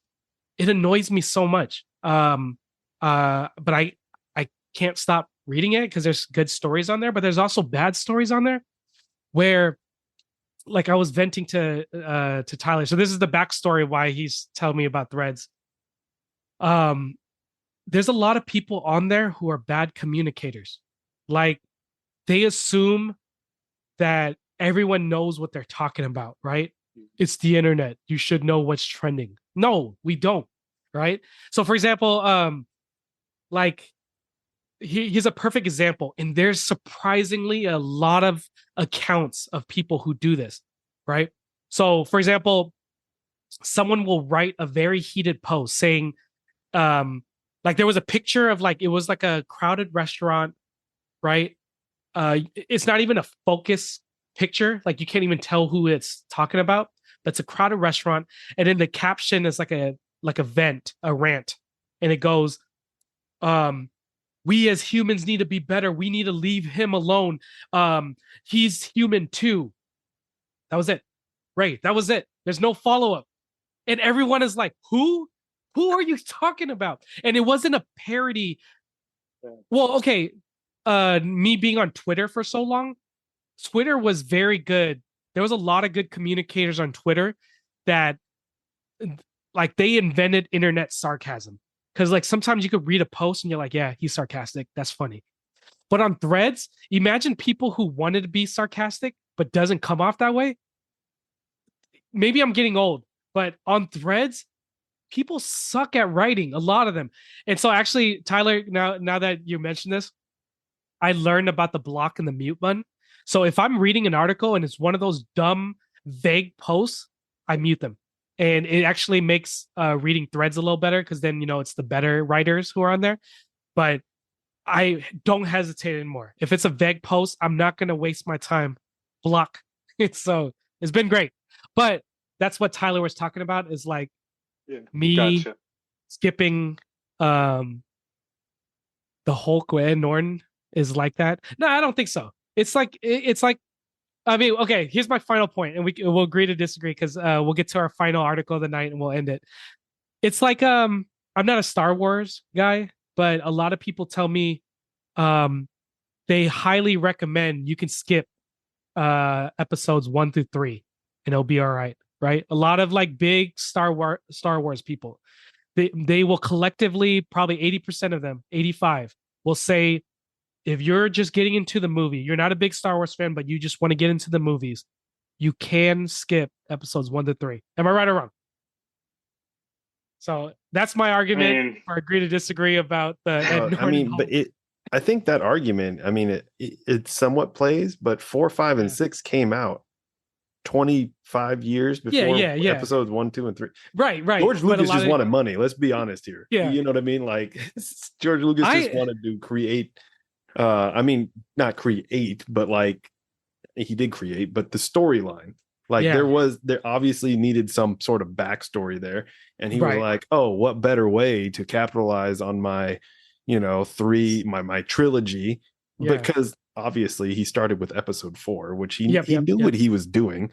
It annoys me so much. But I can't stop reading it because there's good stories on there, but there's also bad stories on there where like I was venting to Tyler. So this is the backstory why he's telling me about Threads. There's a lot of people on there who are bad communicators. Like they assume that everyone knows what they're talking about, right? It's the internet. You should know what's trending. No, we don't, right? So for example, like he's a perfect example. And there's surprisingly a lot of accounts of people who do this, right? So, for example, someone will write a very heated post saying, like there was a picture of like it was like a crowded restaurant, right? It's not even a focus picture, like you can't even tell who it's talking about. But it's a crowded restaurant, and then the caption is like a rant, and it goes, "We as humans need to be better. We need to leave him alone. He's human too." That was it. Right. That was it. There's no follow up. And everyone is like, who? Who are you talking about? And it wasn't a parody. Well, okay. Me being on Twitter for so long, Twitter was very good. There was a lot of good communicators on Twitter that like they invented internet sarcasm. Cause like sometimes you could read a post and you're like, yeah, he's sarcastic. That's funny. But on threads, imagine people who wanted to be sarcastic, but doesn't come off that way. Maybe I'm getting old, but on threads, people suck at writing, a lot of them. And so actually, Tyler, now that you mentioned this, I learned about the block and the mute button. So if I'm reading an article and it's one of those dumb, vague posts, I mute them. And it actually makes reading threads a little better because then, it's the better writers who are on there. But I don't hesitate anymore. If it's a vague post, I'm not going to waste my time. Block. So it's been great. But that's what Tyler was talking about is like me skipping the Hulk and Norton is like that. No, I don't think so. It's like I mean, okay, here's my final point, and we'll agree to disagree because we'll get to our final article of the night and we'll end it. It's like I'm not a Star Wars guy, but a lot of people tell me they highly recommend you can skip episodes 1 through 3 and it'll be all right. Right? A lot of like big Star Wars people, they will collectively, probably 80% of them, 85, will say, if you're just getting into the movie, you're not a big Star Wars fan, but you just want to get into the movies, you can skip episodes 1 to 3. Am I right or wrong? So that's my argument. Or agree to disagree about the. I think that argument, it somewhat plays, but 4, 5, and 6 came out 25 years before episodes 1, 2, and 3. Right. George Lucas just wanted money. Let's be honest here. Yeah. You know what I mean? Like George Lucas just wanted to create, not create, but like he did create, but the storyline. Like there obviously needed some sort of backstory there. And he was like, oh, what better way to capitalize on my, my trilogy? Because obviously he started with episode 4, which he knew what he was doing.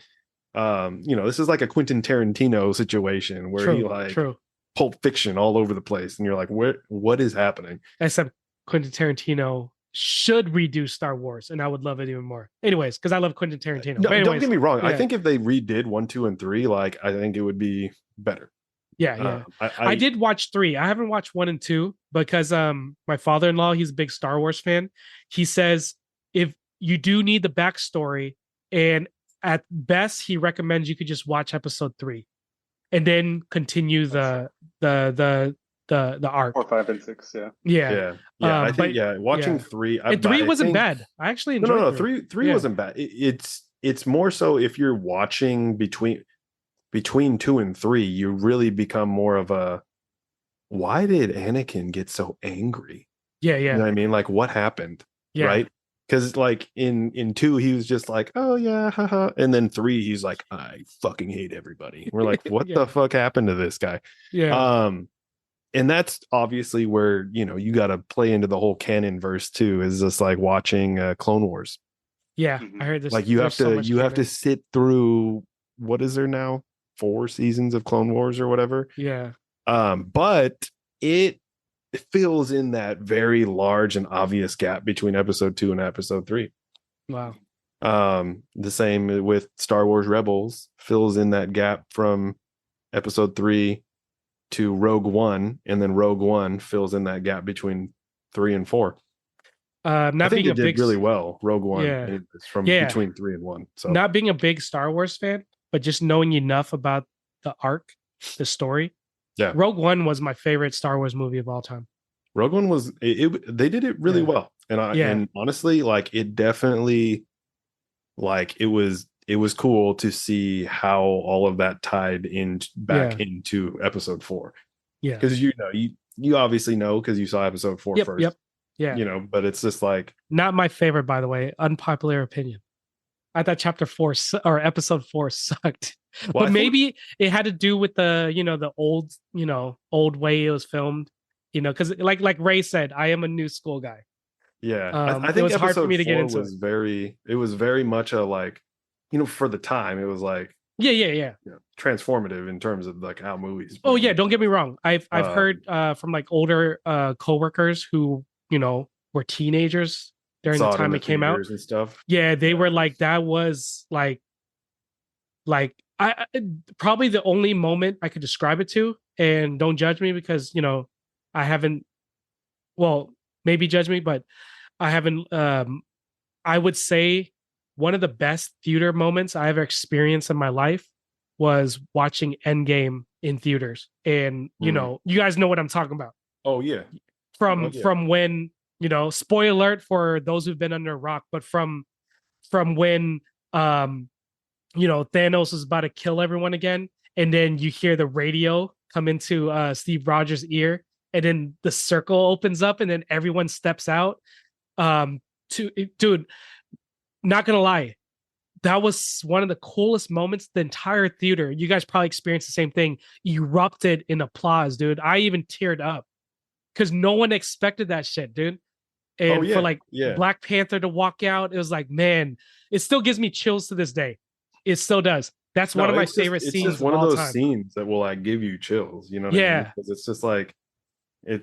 This is like a Quentin Tarantino situation where he Pulp Fiction all over the place. And you're like, what is happening? Except Quentin Tarantino should redo Star Wars and I would love it even more. Anyways, because I love Quentin Tarantino. No, don't get me wrong. I think if they redid 1, 2, and 3, like I think it would be better. I did watch 3. I haven't watched 1 and 2 because my father-in-law, he's a big Star Wars fan. He says if you do need the backstory, and at best he recommends you could just watch episode 3 and then continue the arc. 4, 5, and 6. I think watching 3 and 3 wasn't bad. I actually enjoyed no 3 wasn't bad. It's more so if you're watching between 2 and 3, you really become more of a, why did Anakin get so angry? You know what I mean? Like what happened? Right? Because like in 2 he was just like, oh yeah, haha. And then 3 he's like, I fucking hate everybody. We're like, what the fuck happened to this guy? And that's obviously where you got to play into the whole canon verse too, is just like watching Clone Wars. I heard this. Like you have to sit through, what is there now, 4 seasons of Clone Wars or whatever. But it fills in that very large and obvious gap between episode 2 and episode 3. Wow. The same with Star Wars Rebels, fills in that gap from episode 3 to Rogue One, and then Rogue One fills in that gap between 3 and 4. I think it did really well. Rogue One from between 3 and 1. So not being a big Star Wars fan, but just knowing enough about the arc, the story. Rogue One was my favorite Star Wars movie of all time. Rogue One was they did it really Yeah. well. And honestly, like it definitely like it was cool to see how all of that tied in back Yeah. into episode 4. Yeah. Because you obviously know because you saw episode 4 Yep. first, Yep. Yeah. but it's just like Not my favorite, by the way. Unpopular opinion. I thought chapter 4 or episode 4 sucked. well, But I think maybe it had to do with the, the old, old way it was filmed, because like Ray said, I am a new school guy. yeah, I It think was hard for episode me to get 4 into it. was very much a like, for the time, it was like Yeah. transformative in terms of like how movies Oh were yeah, made. don't get me wrong. I've Um, heard from like older coworkers who, were teenagers during the saw it in time the it came out. theaters and stuff. Yeah, they Yeah. were like that was like probably the only moment I could describe it to, and don't judge me because I haven't, well, maybe judge me, but I haven't. I would say one of the best theater moments I ever experienced in my life was watching Endgame in theaters, and you guys know what I'm talking about. Oh yeah. Oh yeah. From when, spoiler alert for those who've been under a rock, but from when Thanos is about to kill everyone again, and then you hear the radio come into Steve Rogers' ear, and then the circle opens up, and then everyone steps out. To Dude, not gonna lie, that was one of the coolest moments. The entire theater, you guys probably experienced the same thing, erupted in applause, dude. I even teared up because no one expected that shit, dude. Oh And for yeah. like Yeah. Black Panther to walk out, it was like, man, it still gives me chills to this day. It still does. That's one No, of my favorite it's just scenes of one of all those time. scenes that will like give you chills, you know what I mean? Yeah, Because it's just like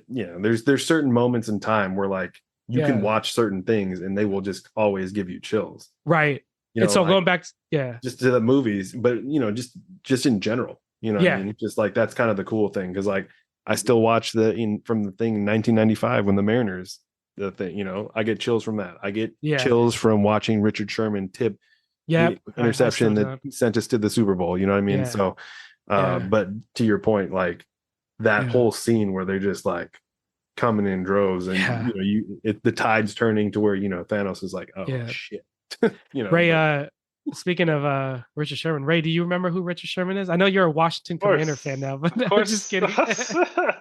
there's certain moments in time where like you can yeah, watch certain things and they will just always give you chills. right. And so Like going back, yeah, just to the movies, but just in general, what I yeah, mean? Just like that's kind of the cool thing because like I still watch from the thing in 1995 when the Mariners the thing, I get chills from that. I get yeah, chills from watching Richard Sherman tip yep. the I still interception do that that. sent us to the Super Bowl. You know what I mean? Yeah, So, yeah, but to your point, like that yeah, whole scene where they're just like coming in droves, and yeah, the tide's turning to where Thanos is like, oh yeah. shit, Ray, But speaking of Richard Sherman, Ray, do you remember who Richard Sherman is? I know you're a Washington Commander fan now, but Of I'm just course. kidding.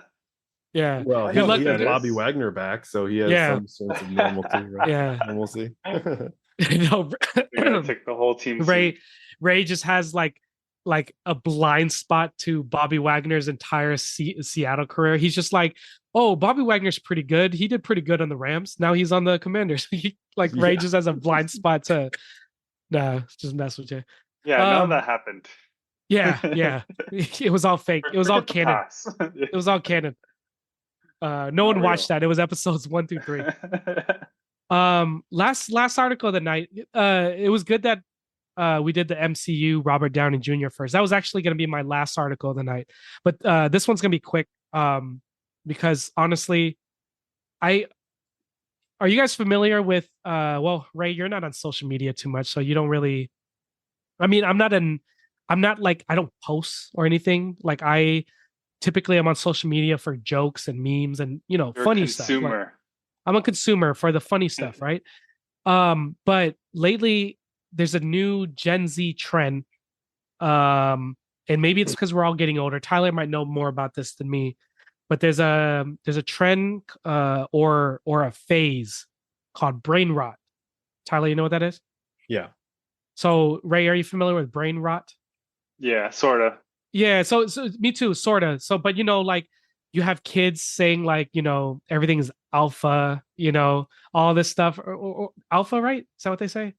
Yeah, well, I good know luck. who he has that Bobby is. Wagner back, so he has Yeah, some sense of normalcy, right? yeah. Normalcy. No, You're gonna take the whole team Ray seat. Ray just has like a blind spot to Bobby Wagner's entire Seattle career. He's just like, oh, Bobby Wagner's pretty good. He did pretty good on the Rams. Now he's on the Commanders. Ray Yeah. just has a blind spot to just mess with you. Yeah, none of that happened. Yeah. It was all fake. It was all Forget the canon. past. It was all canon. No Not one watched real. that. It was episodes 1 through 3. Last article of the night. It was good that we did the MCU Robert Downey Jr. first. That was actually going to be my last article of the night, but this one's going to be quick because honestly, I are you guys familiar with well, Ray, you're not on social media too much, so you don't really. I mean, I'm not like I don't post or anything. Like I typically I'm on social media for jokes and memes and You're funny a stuff. Like consumer. I'm a consumer for the funny stuff, right? But lately there's a new Gen Z trend. And maybe it's because we're all getting older. Tyler might know more about this than me, but there's a trend or a phase called brain rot. Tyler, you know what that is? Yeah. So Ray, are you familiar with brain rot? Yeah, sorta. Yeah, so me too, sort of. So, but like you have kids saying like, everything's alpha, all this stuff, or alpha, right? Is that what they say?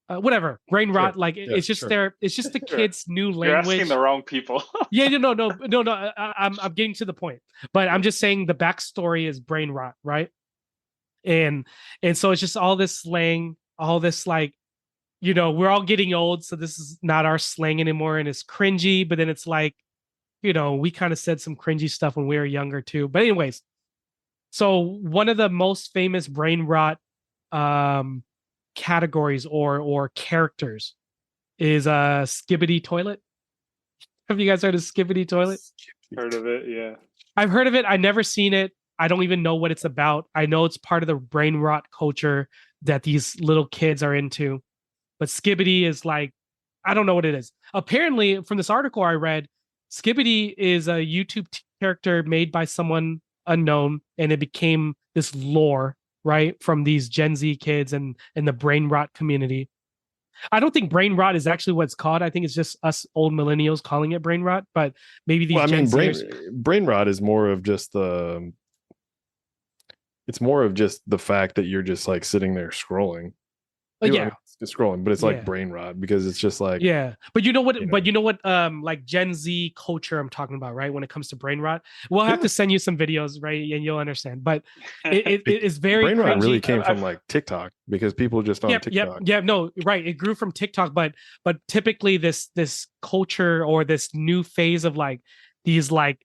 Whatever, brain rot. Sure. Like Yeah, it's just sure. it's just the Sure. kids' new You're asking language. the wrong people. Yeah, no. I'm getting to the point, but I'm just saying the backstory is brain rot, right? And so it's just all this slang, all this like, we're all getting old, so this is not our slang anymore, and it's cringy. But then it's like, we kind of said some cringy stuff when we were younger too. But anyways, so one of the most famous brain rot categories or characters is Skibidi Toilet. Have you guys heard of Skibidi Toilet? Heard of it, yeah. I've heard of it. I've never seen it. I don't even know what it's about. I know it's part of the brain rot culture that these little kids are into. But Skibidi is like, I don't know what it is. Apparently, from this article I read, Skibidi is a YouTube character made by someone unknown, and it became this lore, right, from these Gen Z kids and the brain rot community. I don't think brain rot is actually what it's called. I think it's just us old millennials calling it brain rot, but maybe these Well, I Gen mean, Zers. brain rot is more of just the. It's more of just the fact that you're just like sitting there scrolling. I Yeah, mean, it's just scrolling, but it's Yeah. like brain rot because it's just like yeah. But you know what? You know. But you know what? Like Gen Z culture, I'm talking about, right? When it comes to brain rot, we'll have to send you some videos, right, and you'll understand. But it is very brain rot cringy. really came from like TikTok because people just on TikTok. Yeah. No, right. It grew from TikTok, but typically this culture or this new phase of like these like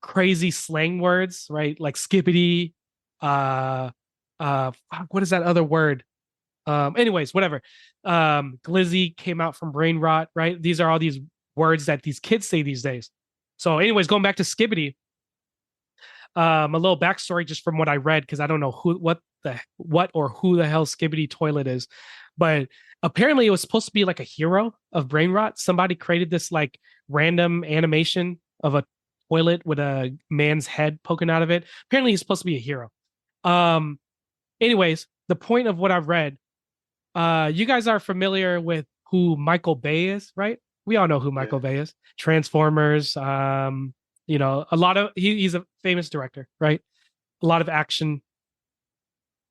crazy slang words, right? Like skippity, what is that other word? Anyways, whatever. Glizzy came out from brain rot, right? These are all these words that these kids say these days. So, anyways, going back to Skibidi, a little backstory just from what I read, because I don't know what or who the hell Skibidi Toilet is, but apparently it was supposed to be like a hero of brain rot. Somebody created this like random animation of a toilet with a man's head poking out of it. Apparently he's supposed to be a hero. Anyways, the point of what I've read, you guys are familiar with who Michael Bay is, right? We all know who Michael Bay is. Transformers, you know, a lot of he's a famous director, right? A lot of action.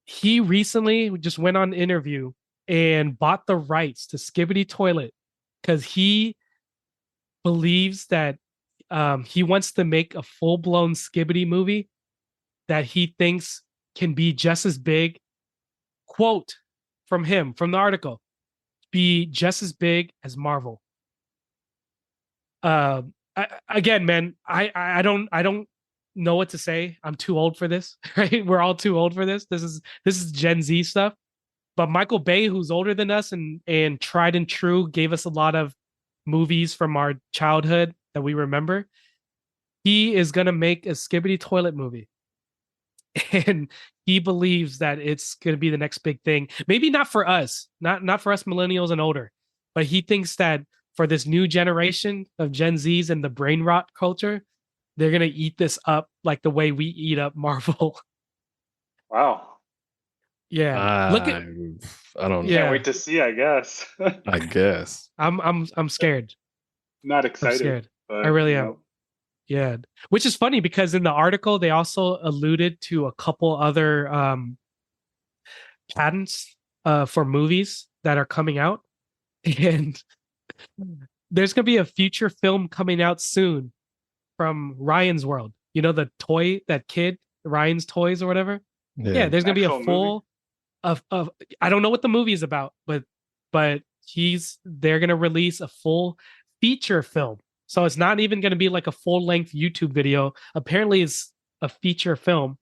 He recently just went on an interview and bought the rights to Skibidi Toilet because he believes that he wants to make a full-blown Skibidi movie that he thinks can be just as big. Quote from him from the article: be just as big as Marvel. Again, man, I don't know what to say. I'm too old for this, right? We're all too old for this. This is Gen Z stuff. But Michael Bay, who's older than us and tried and true, gave us a lot of movies from our childhood that we remember. He is gonna make a Skibidi Toilet movie. And he believes that it's going to be the next big thing. Maybe not for us, not for us millennials and older, but he thinks that for this new generation of Gen Zs and the brain rot culture, they're going to eat this up like the way we eat up Marvel. Wow. Yeah. Look at I don't know. Can't wait to see, I guess. I guess. I'm scared. Not excited. I'm scared. But, I really am. Yeah, which is funny because in the article they also alluded to a couple other patents for movies that are coming out, and there's gonna be a future film coming out soon from Ryan's World. You know, the toy, that kid, Ryan's Toys or whatever. Yeah, there's gonna be a full of I don't know what the movie is about, but they're gonna release a full feature film. So it's not even going to be like a full-length YouTube video. Apparently, it's a feature film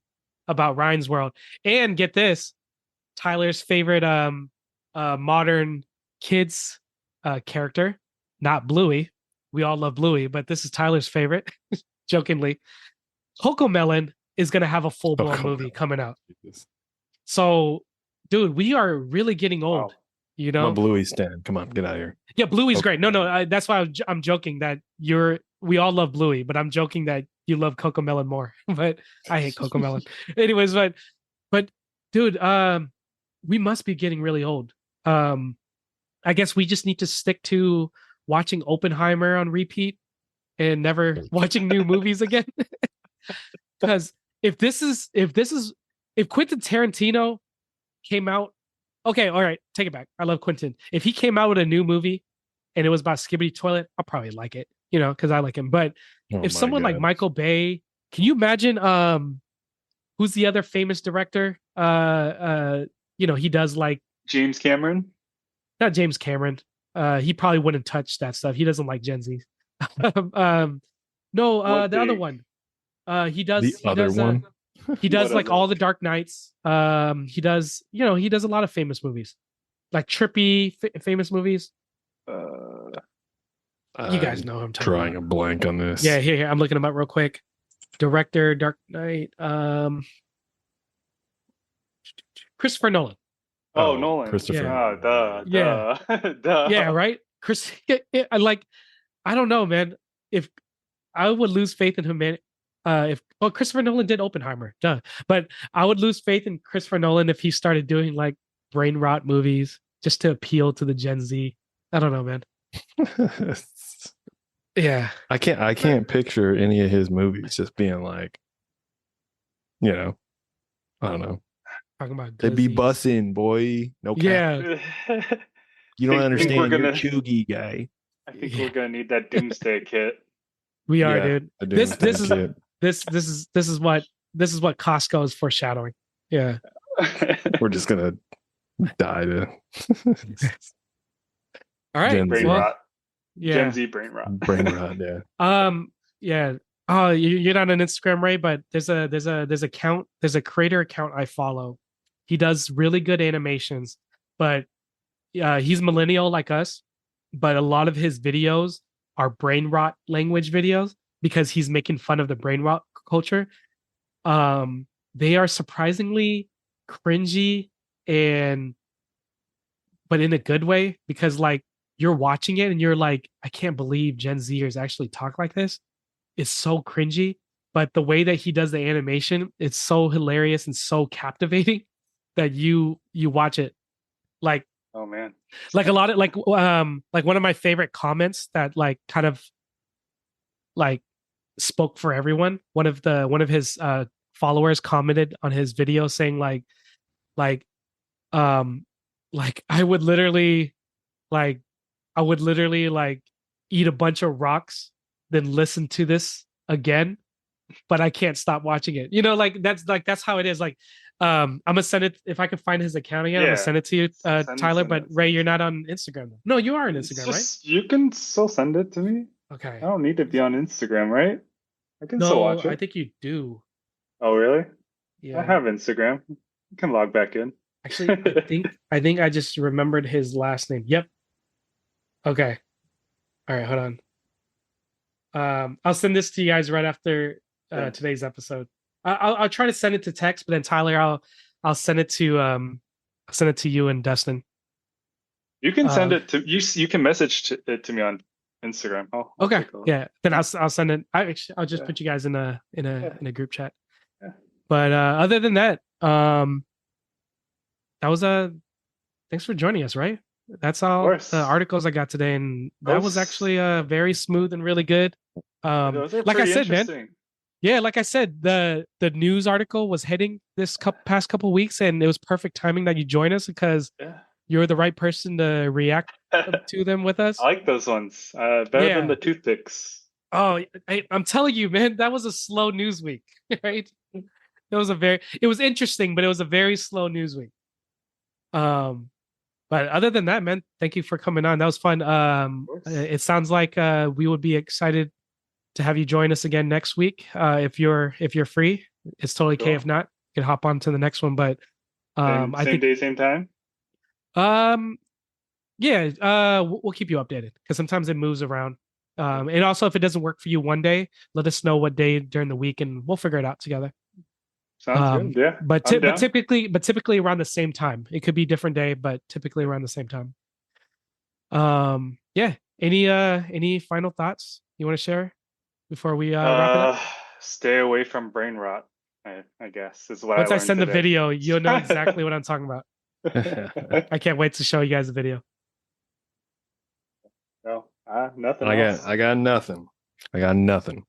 about Ryan's World. And get this, Tyler's favorite modern kids character, not Bluey. We all love Bluey, but this is Tyler's favorite, jokingly. CoComelon is going to have a full-blown movie coming out. So, dude, we are really getting old. Wow. You know, I'm a Bluey stan. Come on, get out of here. Yeah, Bluey's great. No, that's why I'm joking that we all love Bluey, but I'm joking that you love CoComelon more. But I hate CoComelon. Anyways, but dude, we must be getting really old. I guess we just need to stick to watching Oppenheimer on repeat and never watching new movies again. Because if Quentin Tarantino came out. Okay, all right, take it back. I love Quentin. If he came out with a new movie and it was about Skibidi Toilet, I'll probably like it, you know, because I like him. But if someone like Michael Bay, can you imagine who's the other famous director? You know, he does like James Cameron? Not James Cameron. He probably wouldn't touch that stuff. He doesn't like Gen Z. The other one. He does one. He does like all the Dark Knights. He does a lot of famous movies, like trippy famous movies. You guys know I'm drawing a blank on this. Yeah, here I'm looking him up real quick. Director, Dark Knight. Christopher Nolan. Oh, Nolan. Christopher. Oh, Yeah. duh. Yeah, right. Chris, I like. I don't know, man. If I would lose faith in humanity, if Christopher Nolan did Oppenheimer, duh. But I would lose faith in Christopher Nolan if he started doing like brain rot movies just to appeal to the Gen Z. I don't know, man. Yeah, I can't picture any of his movies just being like, you know, I don't know. talking about They be glizzies. bussing, boy. No cap. Yeah, You don't Think understand. we're You're gonna- chuggy guy. I think we're gonna need that Doomsday kit. we are, Yeah, dude. the This Doomsday is kid. this is what Costco is foreshadowing. Yeah. We're just gonna die to All right. Gen Brain Z. Well, rot. yeah. Gen Z brain rot. Brain rot. Yeah. Yeah. Oh, you're not on Instagram, Ray, but there's a creator account I follow. He does really good animations, but he's millennial like us, but a lot of his videos are brain rot language videos because he's making fun of the brain rot culture. They are surprisingly cringy and but in a good way because like you're watching it and you're like, I can't believe Gen Zers actually talk like this. It's so cringy, but the way that he does the animation, it's so hilarious and so captivating that you watch it. Like Oh man. a lot of like one of my favorite comments that like kind of like spoke for everyone. One of his followers commented on his video saying like um like like I would literally like eat a bunch of rocks then listen to this again, but I can't stop watching it. You know, like that's how it is. Like I'm gonna send it if I can find his account again. I'm gonna Yeah. send it to you, Tyler. Send but it. Ray, you're not on Instagram. No, you are on It's Instagram, right? just, you can still send it to me. Okay. I don't need to be on Instagram, right? I can still No, watch it. I think you do. Oh really? Yeah. I have Instagram. You can log back in. Actually, I think I just remembered his last name. Yep. Okay. All right, hold on. I'll send this to you guys right after Yeah. today's episode. I'll try to send it to text, but then Tyler, I'll send it to you and Dustin. You can send it to you. You can message it to me on Instagram. I'll Okay. take a look. Yeah. Then I'll send it. I'll just Yeah. put you guys in a Yeah. group chat. Yeah. But other than that, that was thanks for joining us, right? That's all course. the articles I got today, and that was Those- actually very smooth and really good. Those are Like I pretty said, man. interesting. Yeah, like I said, the news article was heading this past couple weeks, and it was perfect timing that you join us because Yeah. you're the right person to react to them with us. I like those ones. Better Yeah. than the toothpicks. Oh, I'm telling you, man, that was a slow news week, right? It was interesting, but it was a very slow news week. But other than that, man, thank you for coming on. That was fun. course. It sounds like we would be excited to have you join us again next week. If you're free, it's totally okay. Cool. If not, you can hop on to the next one. But Same I think day, same time. yeah, we'll keep you updated because sometimes it moves around. And also if it doesn't work for you one day, let us know what day during the week and we'll figure it out together. Sounds good. Yeah. But I'm down. typically around the same time. It could be different day, but typically around the same time. Yeah. Any final thoughts you want to share before we wrap it up? Stay away from brain rot. I guess is what Once I I learned send the today. video, you'll know exactly what I'm talking about. I can't wait to show you guys the video. No, nothing. I else. got nothing. I got nothing.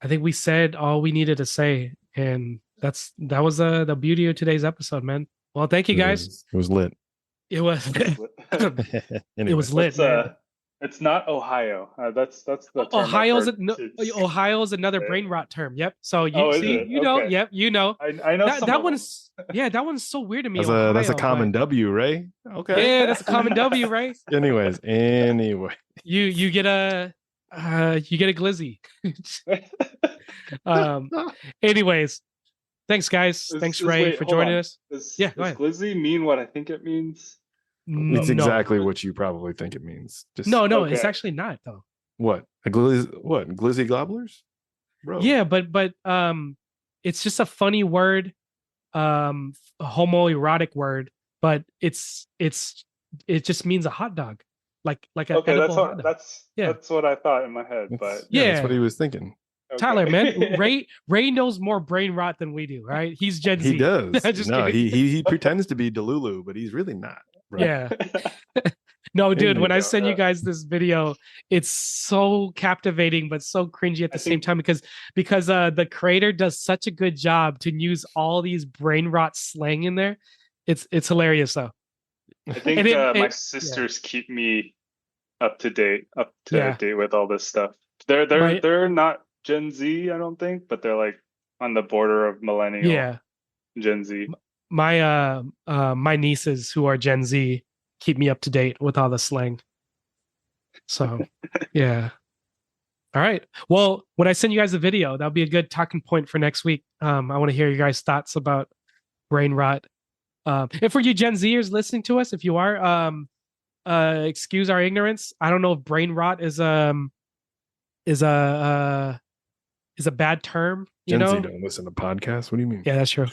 I think we said all we needed to say, and that was the beauty of today's episode, man. Well, thank you guys. It was lit. It was it Anyway. was lit, man. It's not Ohio. That's the term I've Ohio's heard. Ohio is another Yeah. brain rot term. Yep. So you Oh, is see, it? you know, Okay. yep, you know. I know some That of one's that one's so weird to me. That's a Ohio, common but- W, Ray. Okay. Yeah, that's a common W, right? Anyways, anyway. You get a glizzy. Anyways, thanks guys. Thanks Ray wait, for hold joining on. us. Does Yeah, go does ahead. glizzy mean what I think it means? It's No. exactly what you probably think it means. Just No, it's Okay. actually not though. what? Glizzy gobblers? bro. Yeah, but it's just a funny word, a homoerotic word, but it just means a hot dog, like an Okay, edible hot dog. Yeah, that's what I thought in my head, but Yeah, that's yeah. what he was thinking. Tyler, man, okay. Ray knows more brain rot than we do. Right? He's Gen He Z. does. Just No, kidding. he pretends to be Delulu, but he's really not. Bro. Yeah. No, dude, Anyway, when I send you guys this video, it's so captivating but so cringy at the I same think time because the creator does such a good job to use all these brain rot slang in there. It's hilarious though. I think And my yeah, sisters keep me up to yeah. date with all this stuff. My They're not Gen Z, I don't think, but they're like on the border of millennial yeah. Gen Z. My nieces who are Gen Z keep me up to date with all the slang. So yeah. All right. Well, when I send you guys a video, that'll be a good talking point for next week. I want to hear your guys' thoughts about brain rot. And for you Gen Zers listening to us, if you are, excuse our ignorance. I don't know if brain rot is is a bad term. You Gen know, Z don't listen to podcasts. What do you mean? yeah, that's true.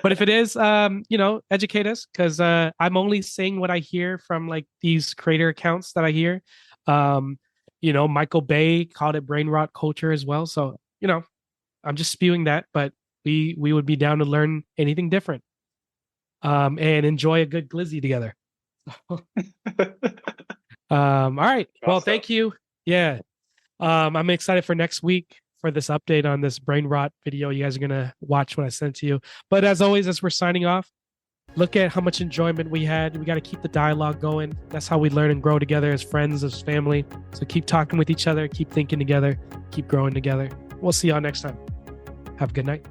But if it is, educate us because I'm only saying what I hear from like these creator accounts that I hear. Michael Bay called it brain rot culture as well. So, I'm just spewing that, but we would be down to learn anything different. And enjoy a good glizzy together. All right. Well, thank you. Yeah. I'm excited for next week for this update on this brain rot video you guys are gonna watch when I send it to you. But as always, as we're signing off, look at how much enjoyment we had. We got to keep the dialogue going. That's how we learn and grow together as friends, as family. So keep talking with each other, keep thinking together, keep growing together. We'll see y'all next time. Have a good night.